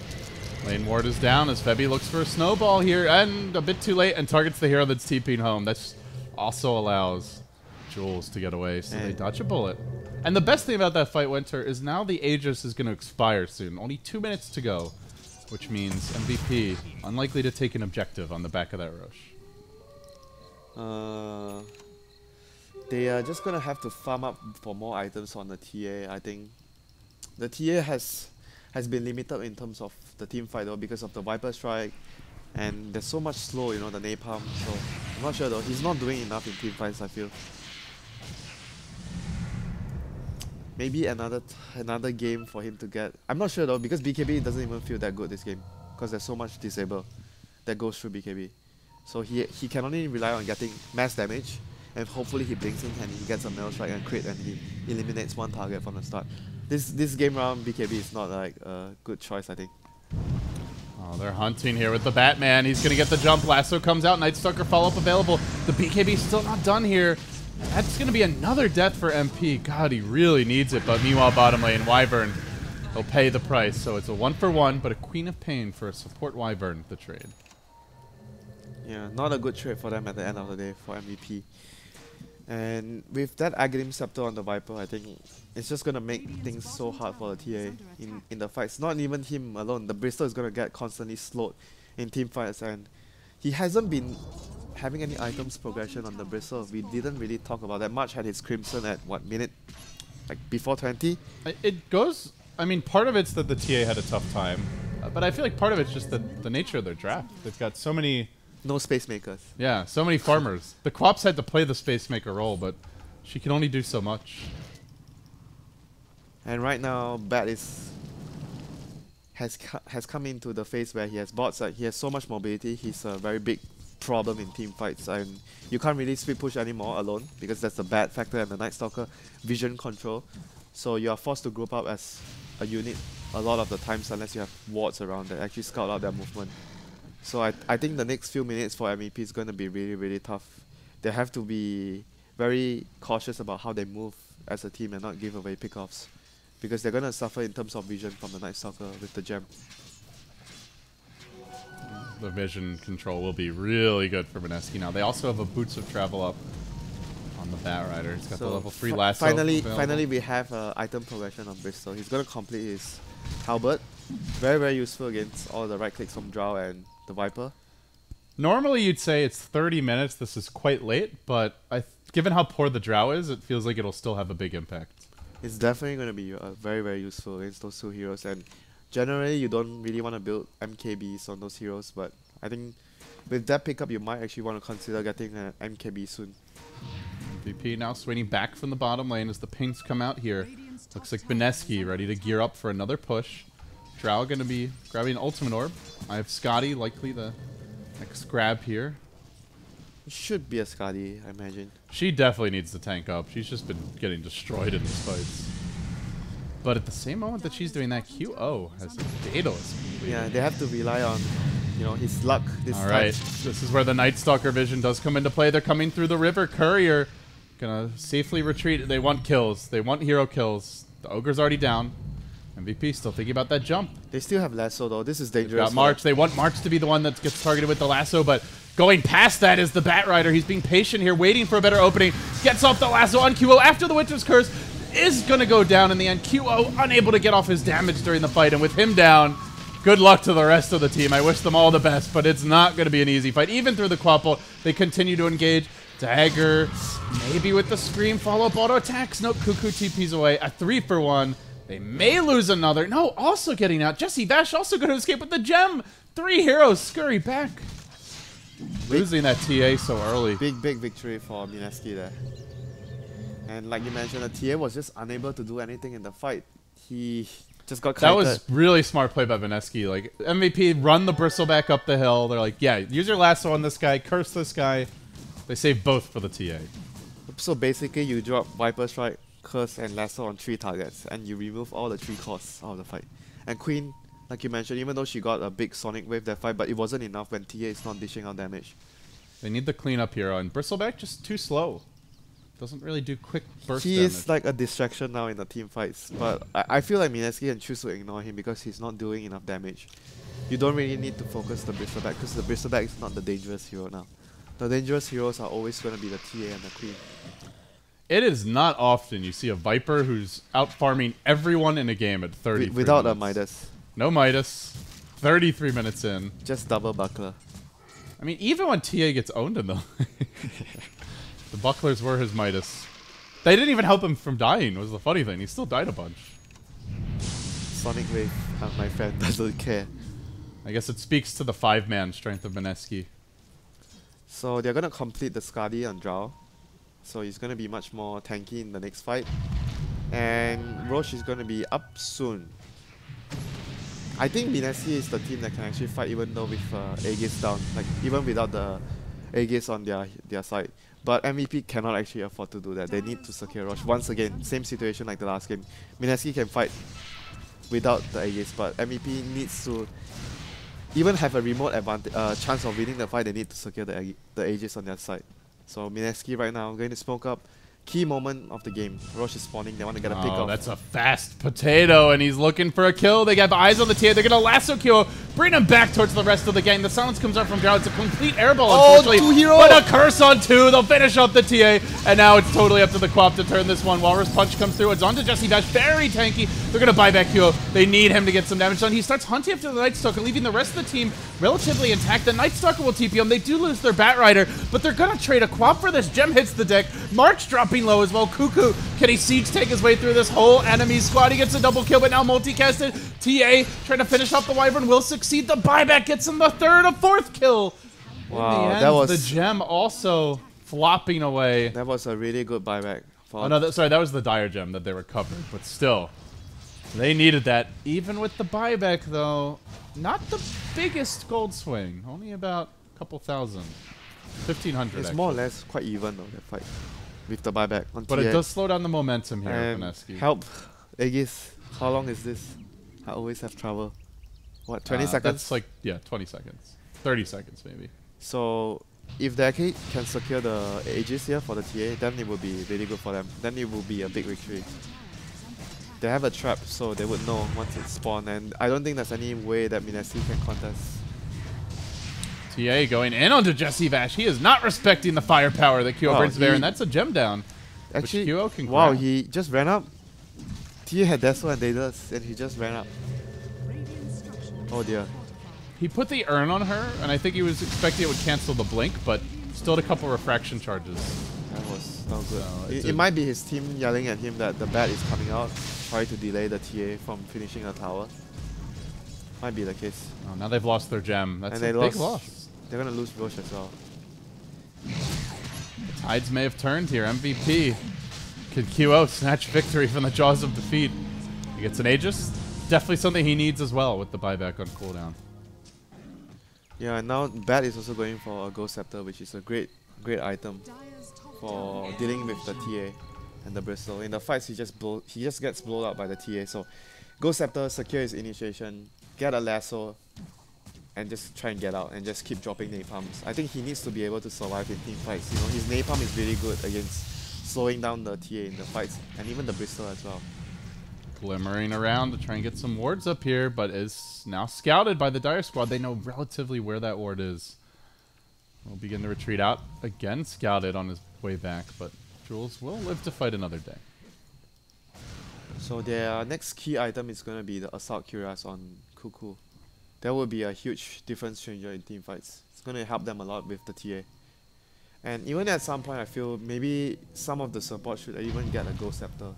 Lane Ward is down as Febby looks for a snowball here, and a bit too late, and targets the hero that's TPing home. That also allows Jules to get away, so they dodge a bullet. And the best thing about that fight, WinteR, is now the Aegis is going to expire soon. Only 2 minutes to go, which means MVP unlikely to take an objective on the back of that Rosh. They are just going to have to farm up for more items on the TA. I think the TA has been limited in terms of the team fight though, because of the Viper Strike, and there's so much slow, you know, the Napalm. So I'm not sure though. He's not doing enough in team fights, I feel. Maybe another game for him to get. I'm not sure though, because BKB doesn't even feel that good this game, because there's so much disable that goes through BKB. So he can only rely on getting mass damage, and hopefully he blinks in and he gets a Mail Strike and crit, and he eliminates 1 target from the start. This game round BKB is not like a good choice, I think. Oh, they're hunting here with the Batman. He's going to get the jump. Lasso comes out. Night Stalker follow-up available. The BKB still not done here. That's going to be another death for MP. God, he really needs it. But meanwhile, bottom lane, Wyvern will pay the price. So it's a 1-for-1, but a Queen of Pain for a support Wyvern, the trade. Yeah, not a good trade for them at the end of the day for MVP. And with that Aghanim Scepter on the Viper, I think it's just going to make things so hard for the TA in the fights. Not even him alone. The Bristol is going to get constantly slowed in team fights, and he hasn't been having any items progression on the Bristol. We didn't really talk about that much. Had his Crimson at what minute? Like before 20? It goes... I mean, part of it's that the TA had a tough time, but I feel like part of it's just the nature of their draft. They've got so many... No space makers. Yeah, so many farmers. The Quaps had to play the space maker role, but she can only do so much. And right now, Bat has come into the phase where he has bots. He has so much mobility. He's a very big problem in team fights, and you can't really split push anymore alone, because that's the Bat factor and the Night Stalker vision control. So you are forced to group up as a unit a lot of the times, unless you have wards around that actually scout out their movement. So I think the next few minutes for MVP is going to be really, really tough. They have to be very cautious about how they move as a team and not give away pickoffs, because they're going to suffer in terms of vision from the Night Stalker with the gem. The vision control will be really good for Mineski now. They also have a Boots of Travel up on on the Batrider. He's got So the level 3 lasso. Finally we have item progression on Bristol. He's gonna complete his halberd. Very, very useful against all the right clicks from Drow and the Viper. Normally you'd say it's 30 minutes. This is quite late, but given how poor the Drow is, it feels like it'll still have a big impact. It's definitely going to be very, very useful against those two heroes. And generally, you don't really want to build MKBs on those heroes, but I think with that pickup, you might actually want to consider getting an MKB soon. MVP now swinging back from the bottom lane as the pinks come out here. Looks like Mineski ready to gear up for another push. Drow going to be grabbing an ultimate orb. I have Scotty, likely the next grab here. It should be a Scotty, I imagine. She definitely needs to tank up. She's just been getting destroyed in these fights. But at the same moment that she's doing that, QO has a Daedalus. Yeah, they have to rely on, you know, his luck this time. Alright, this is where the Night Stalker vision does come into play. They're coming through the river. Courier gonna safely retreat. They want kills. They want hero kills. The Ogre's already down. MVP still thinking about that jump. They still have lasso though. This is dangerous. Got March. They want March to be the one that gets targeted with the lasso, but going past that is the Batrider. He's being patient here, waiting for a better opening. Gets off the lasso on QO after the Winter's Curse. Is going to go down in the end. QO unable to get off his damage during the fight, and with him down, good luck to the rest of the team. I wish them all the best, but it's not going to be an easy fight. Even through the quapple, they continue to engage. Dagger, maybe with the Scream follow-up auto attacks. Nope, Cuckoo TP's away. A 3-for-1. They may lose another. No, also getting out. Jesse Vash also going to escape with the gem. 3 heroes scurry back. Losing that TA so early. Big victory for Mineski there. And like you mentioned, the TA was just unable to do anything in the fight. He just got That was really smart play by Mineski. Like, MVP run the bristle back up the hill. They're like, yeah, use your lasso on this guy, curse this guy. They save both for the TA. So basically, you drop Viper Strike, Curse, and Lasso on 3 targets, and you remove all the 3 costs out of the fight. And Queen, like you mentioned, even though she got a big Sonic Wave that fight, but it wasn't enough when TA is not dishing out damage. They need the cleanup here, and Bristleback just too slow. Doesn't really do quick burst He damage. is like a distraction now in the team fights, but I feel like Mineski can choose to ignore him because he's not doing enough damage. You don't really need to focus the Bristleback because the Bristleback is not the dangerous hero now. The dangerous heroes are always going to be the TA and the Queen. It is not often you see a Viper who's out farming everyone in a game at 33 Without minutes. a Midas. No Midas. 33 minutes in. Just double buckler. I mean, even when TA gets owned in the the bucklers were his Midas. They didn't even help him from dying, was the funny thing. He still died a bunch. Sonic Wave, my friend, doesn't care. I guess it speaks to the 5-man strength of Mineski. So they're going to complete the Skadi on Drow. So he's going to be much more tanky in the next fight. And Rosh is going to be up soon. I think Mineski is the team that can actually fight even though with Aegis down. Like even without the Aegis on their side. But MVP cannot actually afford to do that. They need to secure Rosh. Once again, same situation like the last game. Mineski can fight without the Aegis, but MVP needs to even have a remote chance of winning the fight. They need to secure the Aegis on their side. So Mineski right now going to smoke up. Key moment of the game. Rosh is spawning. They want to get a pick off. That's a fast potato, and he's looking for a kill. They got eyes on the TA. They're going to lasso kill, bring him back towards the rest of the gang. The silence comes out from Drow. It's a complete airball, unfortunately. 2 heroes! But a curse on 2. They'll finish off the TA, and now it's totally up to the Quap to turn this one. Walrus Punch comes through. It's on to Jesse Dash. Very tanky. They're going to buy back QO. They need him to get some damage done. He starts hunting after the Night Stalker, leaving the rest of the team relatively intact. The Night Stalker will TP him. They do lose their Batrider, but they're going to trade a Quap for this. Gem hits the deck. March dropping low as well. Cuckoo, can he siege take his way through this whole enemy squad? He gets a double kill, but now multicasted. TA trying to finish off the Wyvern will succeed. The buyback gets him the 3rd or 4th kill. Wow, In the end, that was the gem also flopping away. that was a really good buyback. Oh no, sorry, that was the dire gem that they recovered, but still, they needed that. Even with the buyback, though, not the biggest gold swing. Only about a couple thousand, 1,500. It's actually. more or less quite even though that fight with the buyback on But TA. it does slow down the momentum here, And Mineski. help Aegis. How long is this? I always have trouble. What, 20 seconds? That's like, yeah, 20 seconds. 30 seconds, maybe. So if they actually can secure the Aegis here for the TA, then it will be really good for them. Then it will be a big victory. They have a trap, so they would know once it's spawned, and I don't think there's any way that Mineski can contest. TA going in onto Jesse Vash. He is not respecting the firepower that QO brings there, and that's a gem down. Actually, which QO can wow, grab. he just ran up. TA had Dazzle and Daedalus, and he just ran up. Oh dear. He put the urn on her, and I think he was expecting it would cancel the blink, but still had a couple refraction charges. That was not good. So It might be his team yelling at him that the bat is coming out, trying to delay the TA from finishing a tower. Might be the case. Oh, now they've lost their gem. That's And a they big loss. They're gonna lose Rosh as well. The tides may have turned here. MVP. Could QO snatch victory from the jaws of defeat? He gets an Aegis. Definitely something he needs as well with the buyback on cooldown. Yeah, and now Bat is also going for a Ghost Scepter, which is a great item for dealing with the TA and the Bristle. In the fights, he just gets blown up by the TA. So, Ghost Scepter, secure his initiation, get a lasso, and just try and get out and just keep dropping napalms. I think he needs to be able to survive in team fights. You know, his napalm is really good against slowing down the TA in the fights and even the Bristle as well. Glimmering around to try and get some wards up here, but is now scouted by the Dire Squad. They know relatively where that ward is. Will begin to retreat out. Again scouted on his way back, but Jules will live to fight another day. So their next key item is going to be the Assault Cuirass on Cuckoo. That will be a huge difference changer in team fights. It's going to help them a lot with the TA. And even at some point, I feel maybe some of the support should even get a Ghost Scepter.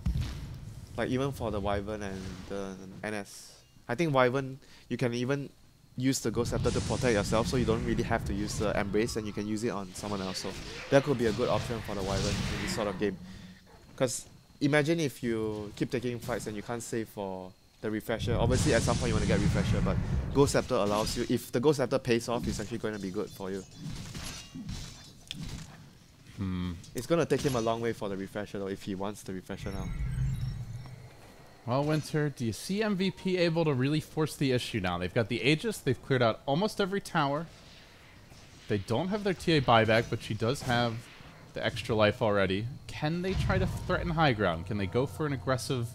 Like even for the Wyvern and the NS. I think Wyvern, you can even use the Ghost Scepter to protect yourself, so you don't really have to use the Embrace, and you can use it on someone else. So that could be a good option for the Wyvern in this sort of game. Because imagine if you keep taking fights and you can't save for the Refresher. Obviously at some point you want to get Refresher, but Ghost Scepter allows you, if the Ghost Scepter pays off, it's actually going to be good for you. It's going to take him a long way for the Refresher though, if he wants the Refresher now. Well, WinteR, do you see MVP able to really force the issue now? They've got the Aegis. They've cleared out almost every tower. They don't have their TA buyback, but she does have the extra life already. Can they try to threaten high ground? Can they go for an aggressive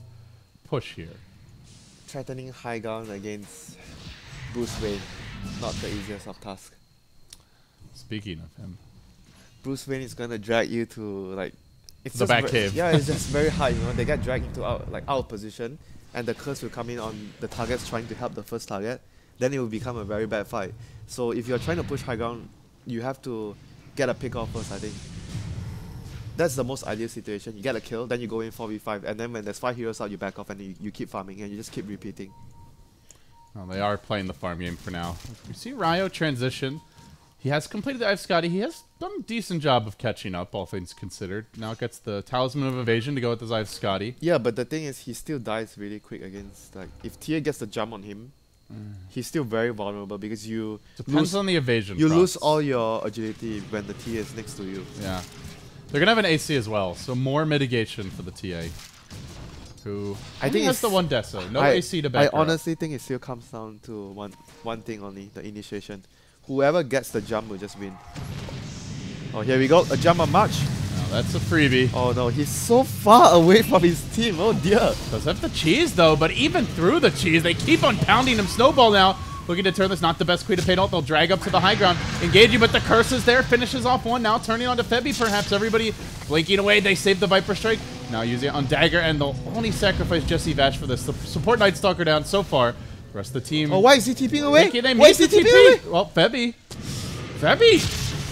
push here? Threatening high ground against Bruce Wayne, not the easiest of tasks. Speaking of him. Bruce Wayne is going to drag you to like... It's the back cave. Yeah, it's just very hard, you know. They get dragged into out of position, and the curse will come in on the targets trying to help the first target. Then it will become a very bad fight. So if you're trying to push high ground, you have to get a pick off first, I think. That's the most ideal situation. You get a kill, then you go in 4v5, and then when there's 5 heroes out, you back off and you keep farming, and you just keep repeating. Well, they are playing the farm game for now. We see Ryo transition. He has completed the Ive Scotty. He has done a decent job of catching up, all things considered. Now it gets the Talisman of Evasion to go with his Ive Scotty. Yeah, but the thing is, he still dies really quick against, like, if Tia gets the jump on him, he's still very vulnerable because you Depends on the evasion. You lose all your agility when the TA is next to you. Yeah. They're going to have an AC as well, so more mitigation for the TA. Who I think has the one Deso. No AC to back I her honestly think it still comes down to one thing only, the initiation. Whoever gets the jump will just win. Oh, here we go. A jump on March. No, that's a freebie. Oh no, he's so far away from his team. Oh dear. Does have the cheese though, but even through the cheese, they keep on pounding him. Snowball now. Looking to turn this, not the best Queen of Pain ult. They'll drag up to the high ground. Engaging, but the curse is there. Finishes off one. Now turning on to Febby, perhaps. Everybody blinking away. They save the Viper Strike. Now using it on Dagger, and they'll only sacrifice Jesse Vash for this. The support Night Stalker down so far. The rest of the team. Oh, why is he TPing away? Why is he TPing away? Well, Febby,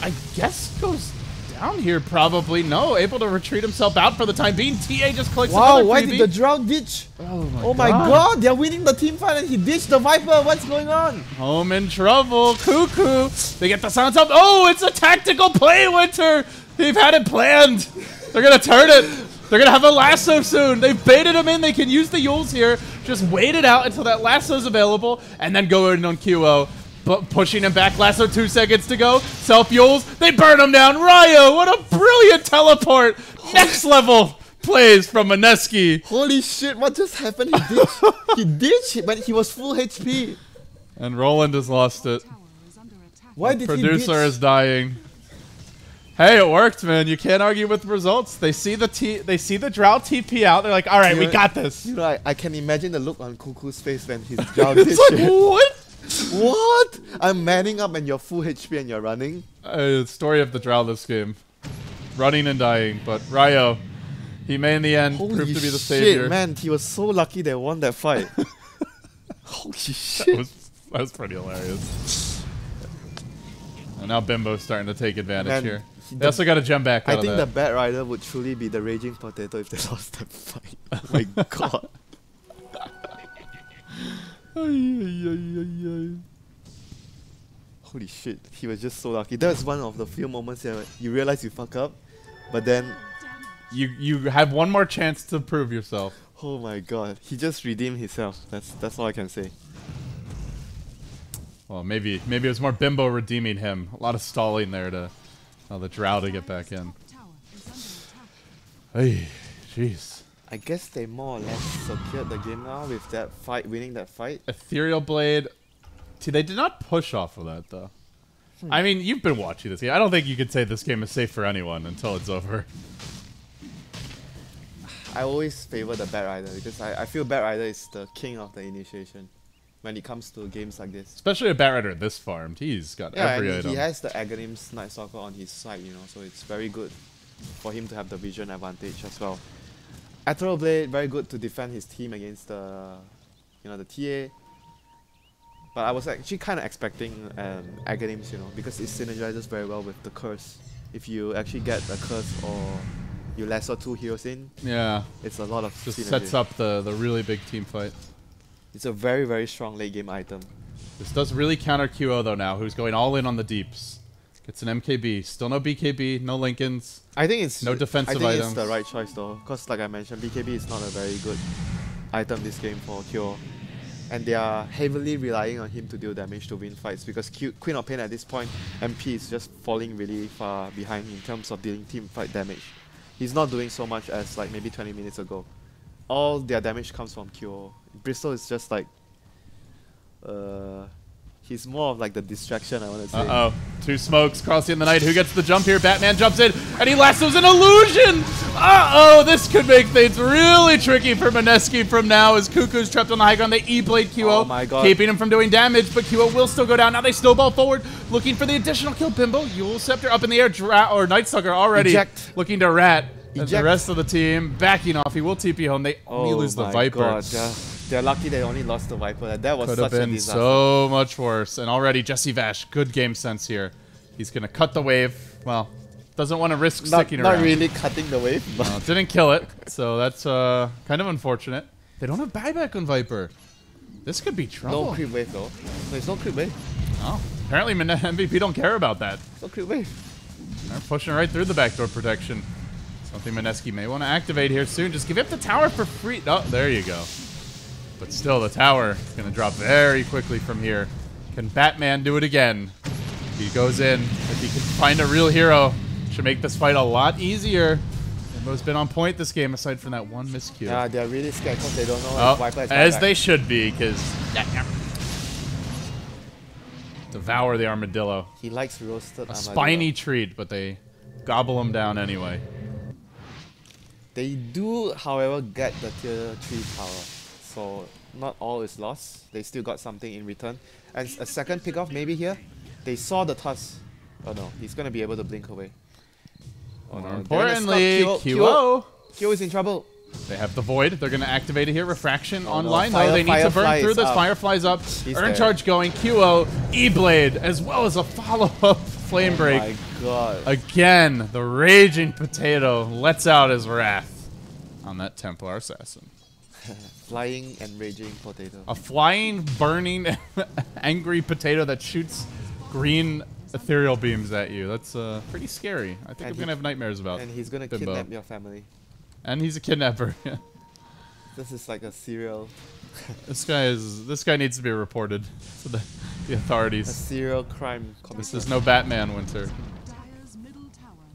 I guess, goes down here probably. No, able to retreat himself out for the time being. TA just collects another Wow, why freebie. did the Drow ditch? Oh my god, they're winning the team fight and he ditched the Viper. What's going on? Home in trouble. Cuckoo. They get the silence up. Oh, it's a tactical play, WinteR. They've had it planned. They're going to turn it. They're going to have a lasso soon. They've baited him in. They can use the Yules here. Just wait it out until that lasso's available and then go in on QO. But pushing him back. Lasso 2 seconds to go. Self-Yules. They burn him down. Ryo, what a brilliant teleport. Next level plays from Mineski. Holy shit, what just happened? He ditched. He ditched, but he was full HP. And Roland has lost it. Why did he ditch? Producer is dying. Hey, it worked, man. You can't argue with results. They see the Drow TP out. They're like, all right, we got this. You know, I can imagine the look on Cuckoo's face when his Drow ditched. It's like, what? What? I'm manning up and you're full HP and you're running? Story of the Drow this game. Running and dying, but Ryo, he may in the end Holy prove to be the shit, savior. man, he was so lucky they won that fight. Holy shit. That was pretty hilarious. And now Bimbo's starting to take advantage Man, here. They also got a gem back out I think of the that. Bat Rider would truly be the raging potato if they lost that fight. Oh my god. Holy shit, he was just so lucky. That was one of the few moments where you realize you fuck up, but then, You have one more chance to prove yourself. oh my god, he just redeemed himself. That's all I can say. Well, maybe it was more Bimbo redeeming him. A lot of stalling there to the Drow to get back in. Hey, jeez. I guess they more or less secured the game now with that fight, winning that fight. Ethereal Blade. See, they did not push off of that, though. I mean, you've been watching this game. I don't think you could say this game is safe for anyone until it's over. I always favor the Bat Rider because I feel Bat Rider is the king of the initiation when it comes to games like this. Especially a Bat Rider this farmed. He's got every and item. he has the Aghanim's Night Stalker on his side, you know, so it's very good for him to have the vision advantage as well. Ethereal Blade, very good to defend his team against the, the TA. But I was actually kind of expecting Aghanim's, because it synergizes very well with the curse. If you actually get the curse or you lasso 2 heroes in, Yeah. it's a lot of Just synergy. sets up the really big team fight. It's a very, very strong late game item. This does really counter QO, though, now, who's going all in on the deeps. Gets an MKB. Still no BKB, no Lincolns. I think it's No defensive I think items. it's the right choice though, because like I mentioned, BKB is not a very good item this game for Cure. And they are heavily relying on him to deal damage to win fights because Queen of Pain at this point, MP is just falling really far behind in terms of dealing team fight damage. He's not doing so much as like maybe 20 minutes ago. All their damage comes from Cure. Bristol is just like he's more of like the distraction, I want to say. Uh-oh. 2 smokes crossing the night. Who gets the jump here? Batman jumps in, and he lassos an illusion! Uh-oh! This could make things really tricky for Mineski from now as Cuckoo's trapped on the high ground. They E-blade QO, Oh my god. keeping him from doing damage, but QO will still go down. Now they snowball forward, looking for the additional kill. Bimbo, Yule Scepter up in the air, Night Stalker already Eject. looking to rat. As the Eject. rest of the team backing off. He will TP home. They only lose the Viper. God, they're lucky they only lost the Viper. That was Could such have a been disaster. so much worse. And already Jesse Vash, good game sense here. He's going to cut the wave. Well, doesn't want to risk sticking not around. really cutting the wave, but No, didn't kill it, so that's kind of unfortunate. They don't have buyback on Viper. This could be trouble. no creep wave though. There's no creep wave. Oh, apparently MVP don't care about that. No creep wave. They're pushing right through the backdoor protection. Something Mineski may want to activate here soon. Just give up the tower for free. Oh, there you go. But still, the tower is going to drop very quickly from here. Can Batman do it again? He goes in. If he can find a real hero, should make this fight a lot easier. Bimbo's been on point this game, aside from that one miscue. Yeah, they're really scared because they don't know if Viper is as buyback. they should be, because devour the armadillo. He likes roasted A spiny treat, but they gobble him down anyway. They do, however, get the tier 3 power. So not all is lost. They still got something in return. And a second pick-off maybe here. They saw the tusk. Oh no, he's gonna be able to blink away. Oh More no. importantly, QO. QO is in trouble. They have the Void. They're going to activate it here. Refraction Oh online. no, No, they need to burn Firefly through is this. up. Firefly's up. He's Earn there. charge going. QO. E-Blade. As well as a follow-up Flame Break. Oh my god. Again, the Raging Potato lets out his wrath on that Templar Assassin. Flying and raging potato. A flying, burning, angry potato that shoots green ethereal beams at you. That's pretty scary. I think And I'm going to have nightmares about And he's gonna Bimbo. kidnap your family. And he's a kidnapper. This is like a serial This guy needs to be reported to the authorities. crime This commission. is no Batman, Winter.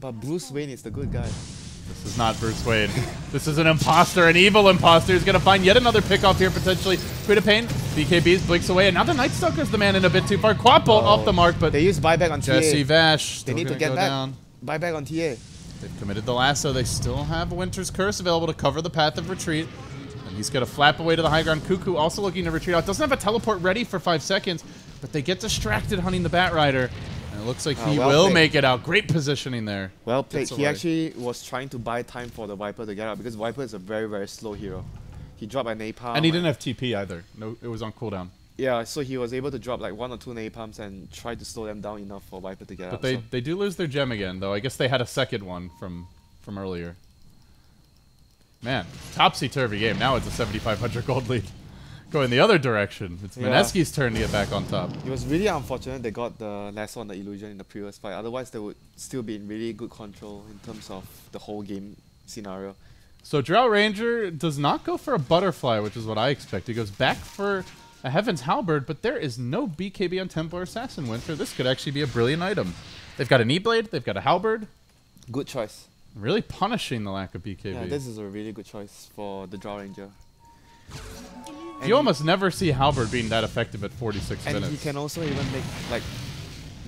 But Bruce Wayne is the good guy. This is not Bruce Wayne. This is an imposter, an evil imposter who's going to find yet another pickoff here, potentially. Queen of Pain, BKBs, blinks away, and now the Night Stalker's the man in a bit too far. Quad bolt off the mark, but They use buyback on Jesse TA. Vash They still need to gonna get go back. down. Buyback on TA. They've committed the lasso. They still have Winter's Curse available to cover the path of retreat. And he's going to flap away to the high ground. Cuckoo also looking to retreat out. Doesn't have a teleport ready for 5 seconds. But they get distracted hunting the Bat Rider. And it looks like he well will played. make it out. Great positioning there. Well played. Gets He away. actually was trying to buy time for the Viper to get out because Viper is a very, very slow hero. He dropped a napalm. And he didn't have TP either. No, it was on cooldown. Yeah, so he was able to drop like 1 or 2 napalms and try to slow them down enough for Viper to get But out. they do lose their gem again, though. I guess they had a second one from earlier. Man, topsy-turvy game. Now it's a 7,500 gold lead. Going the other direction. It's Yeah. Mineski's turn to get back on top. It was really unfortunate they got the lasso on the illusion in the previous fight. Otherwise, they would still be in really good control in terms of the whole game scenario. So Drow Ranger does not go for a butterfly, which is what I expect. He goes back for a Heaven's Halberd, but there is no BKB on Templar Assassin Winter. This could actually be a brilliant item. They've got an E-Blade, they've got a Halberd. Good choice. Really punishing the lack of BKB. Yeah, this is a really good choice for the Drow Ranger. You almost never see Halberd being that effective at 46 And minutes. he can also even make, like,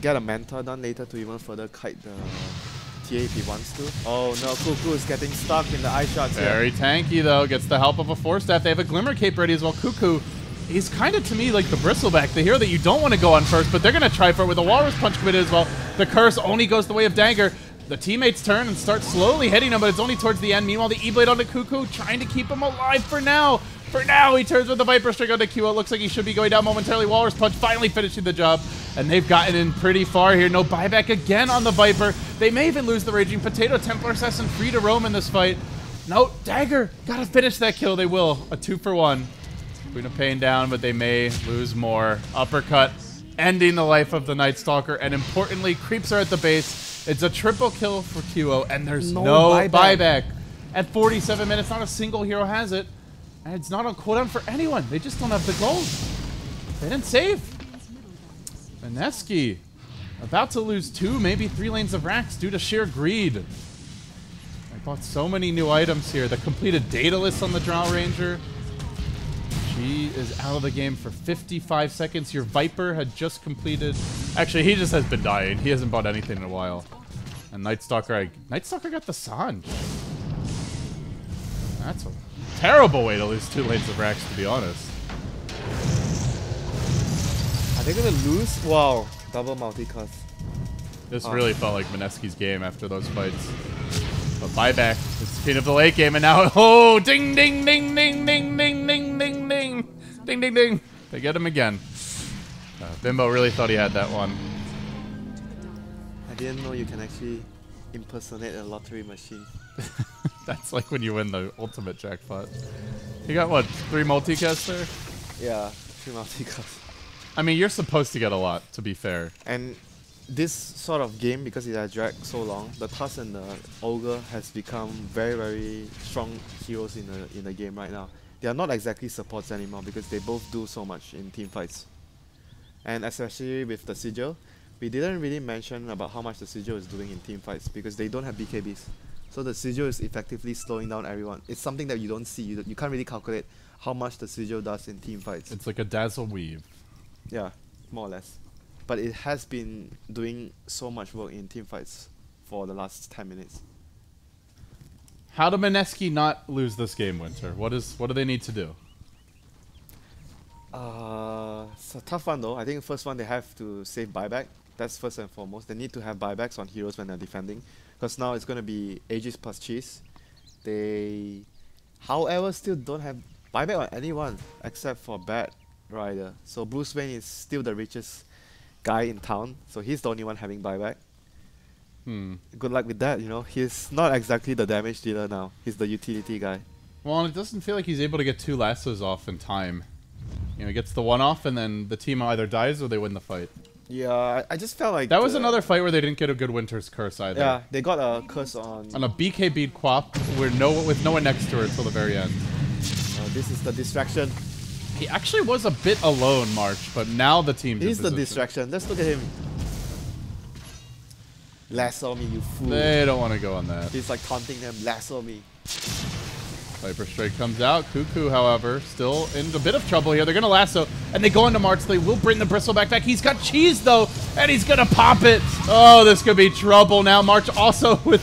get a mentor done later to even further kite the TA if he wants to. Oh no, Cuckoo is getting stuck in the eye shots here. Very tanky, though. Gets the help of a Force Staff. They have a Glimmer Cape ready as well. Cuckoo, he's kind of, to me, like the Bristleback, the hero that you don't want to go on first, but they're going to try for it with a Walrus Punch committed as well. The Curse only goes the way of Dagger. The teammates turn and start slowly hitting him, but it's only towards the end. Meanwhile, the E-Blade onto Cuckoo, trying to keep him alive for now. For now, he turns with the Viper String onto Q. It looks like he should be going down momentarily. Walrus Punch finally finishing the job, and they've gotten in pretty far here. No buyback again on the Viper. They may even lose the Raging Potato. Templar Assassin free to roam in this fight. No, Dagger, gotta finish that kill. They will. A 2-for-1. Queen of Pain down, but they may lose more. Uppercut, ending the life of the Night Stalker, and importantly, creeps are at the base. It's a triple kill for QO, and there's no buyback. At 47 minutes, not a single hero has it. And it's not on cooldown for anyone. They just don't have the gold. They didn't save. Mineski about to lose 2, maybe 3 lanes of racks due to sheer greed. I bought so many new items here. The completed data list on the Drow Ranger. She is out of the game for 55 seconds. Your Viper had just completed... Actually, he just has been dying. He hasn't bought anything in a while. And Night Stalker got the Sanj. That's a terrible way to lose 2 lanes of racks, to be honest. Are they gonna lose? Wow, double multicast. This really felt like Mineski's game after those fights. But buyback. It's the king of the late game, and now ding ding ding ding ding ding ding ding ding ding ding ding. They get him again. Bimbo really thought he had that one. I didn't know you can actually impersonate a lottery machine. That's like when you win the ultimate jackpot. You got what, 3 multicasts there? Yeah, 3 multicast. I mean, you're supposed to get a lot, to be fair. And this sort of game, because it has dragged so long, the Tusk and the Ogre has become very, very strong heroes in the game right now. They are not exactly supports anymore because they both do so much in team fights. And especially with the Sigil, we didn't really mention about how much the Sigil is doing in team fights because they don't have BKBs. So the Sigil is effectively slowing down everyone. It's something that you don't see. You can't really calculate how much the Sigil does in team fights. It's like a Dazzle Weave. Yeah, more or less. But it has been doing so much work in team fights for the last 10 minutes. How do Mineski not lose this game, Winter? What do they need to do? It's a tough one though. I think first one they have to save buyback. That's first and foremost. They need to have buybacks on heroes when they're defending. Because now it's going to be Aegis plus Cheese. They, however, still don't have buyback on anyone except for Bat Rider. So Bruce Wayne is still the richest guy in town. So he's the only one having buyback. Good luck with that, you know. He's not exactly the damage dealer now. He's the utility guy. Well, and it doesn't feel like he's able to get 2 lassos off in time. You know, he gets the one off and then the team either dies or they win the fight. Yeah, I just felt like... That was another fight where they didn't get a good Winter's Curse either. Yeah, they got a curse on... On a BKB Quap with no one next to her until the very end. this is the distraction. He actually was a bit alone, March, but now the team's in He's the position. distraction. Let's look at him. Lasso me, you fool. They don't want to go on that. He's like taunting them. Lasso me. Viper Strike comes out. Cuckoo, however, still in a bit of trouble here. They're going to lasso, and they go into March. They will bring the Bristleback back. He's got cheese, though, and he's going to pop it. Oh, this could be trouble now. March also with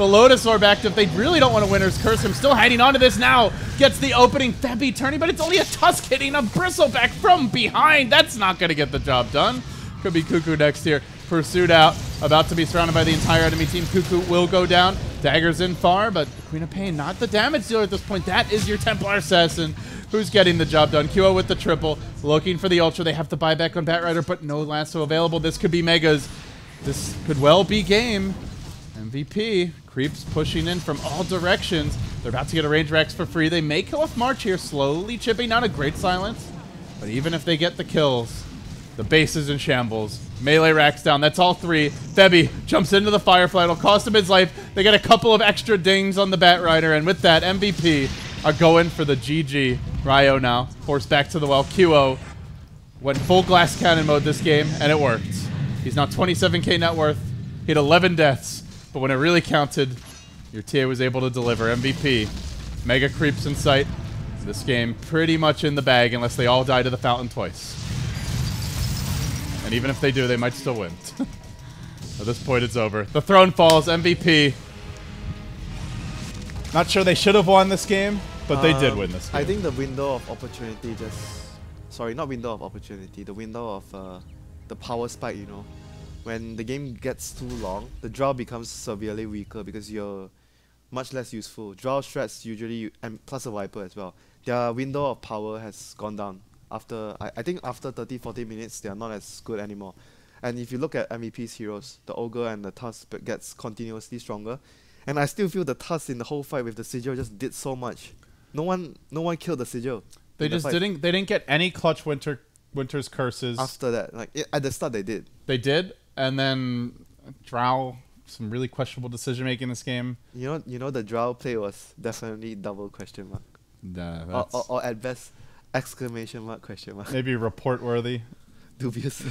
The Lotus Orb active. They really don't want to Winter's Curse. I'm still hiding onto this now. Gets the opening. Thebby turning, but it's only a Tusk hitting a Bristleback from behind. That's not going to get the job done. Could be Cuckoo next here. Pursued out. About to be surrounded by the entire enemy team. Cuckoo will go down. Daggers in far, but Queen of Pain not the damage dealer at this point. That is your Templar Assassin who's getting the job done. QO with the triple. Looking for the Ultra. They have to buy back on Batrider, but no lasso available. This could be Megas. This could well be game. MVP. Creeps pushing in from all directions. They're about to get a range Rex for free. They may kill off March here, slowly chipping down a great silence. But even if they get the kills, the base is in shambles. Melee racks down. That's all three. Thebby jumps into the Firefly. It'll cost him his life. They get a couple of extra dings on the Batrider. And with that, MVP are going for the GG. Ryo now forced back to the well. QO went full glass cannon mode this game, and it worked. He's now 27k net worth. He had 11 deaths. But when it really counted, your TA was able to deliver. MVP. Mega creeps in sight. This game pretty much in the bag unless they all die to the fountain twice. And even if they do, they might still win. At this point, it's over. The throne falls. MVP. Not sure they should have won this game, but they did win this game. I think the window of opportunity just... Sorry, not window of opportunity. The window of the power spike, you know. When the game gets too long, the draw becomes severely weaker because you're much less useful. Draw strats usually, and plus a Viper as well. Their window of power has gone down. After I think after 30-40 minutes, they are not as good anymore. And if you look at MVP's heroes, the Ogre and the Tusk gets continuously stronger. And I still feel the Tusk in the whole fight with the Sigil just did so much. No one killed the Sigil. They just didn't get any clutch Winter's Curses. After that, like at the start they did. They did, and then Drow, some really questionable decision making in this game. You know the Drow play was definitely double question mark. Or at best exclamation mark question mark. Maybe report worthy. Dubious.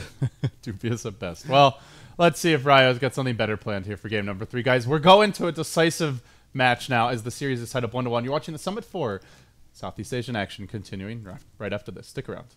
Dubious at best. Well, let's see if Ryo's got something better planned here for game number 3. Guys, we're going to a decisive match now as the series is set up 1-1. You're watching the Summit 4 Southeast Asian action continuing right after this. Stick around.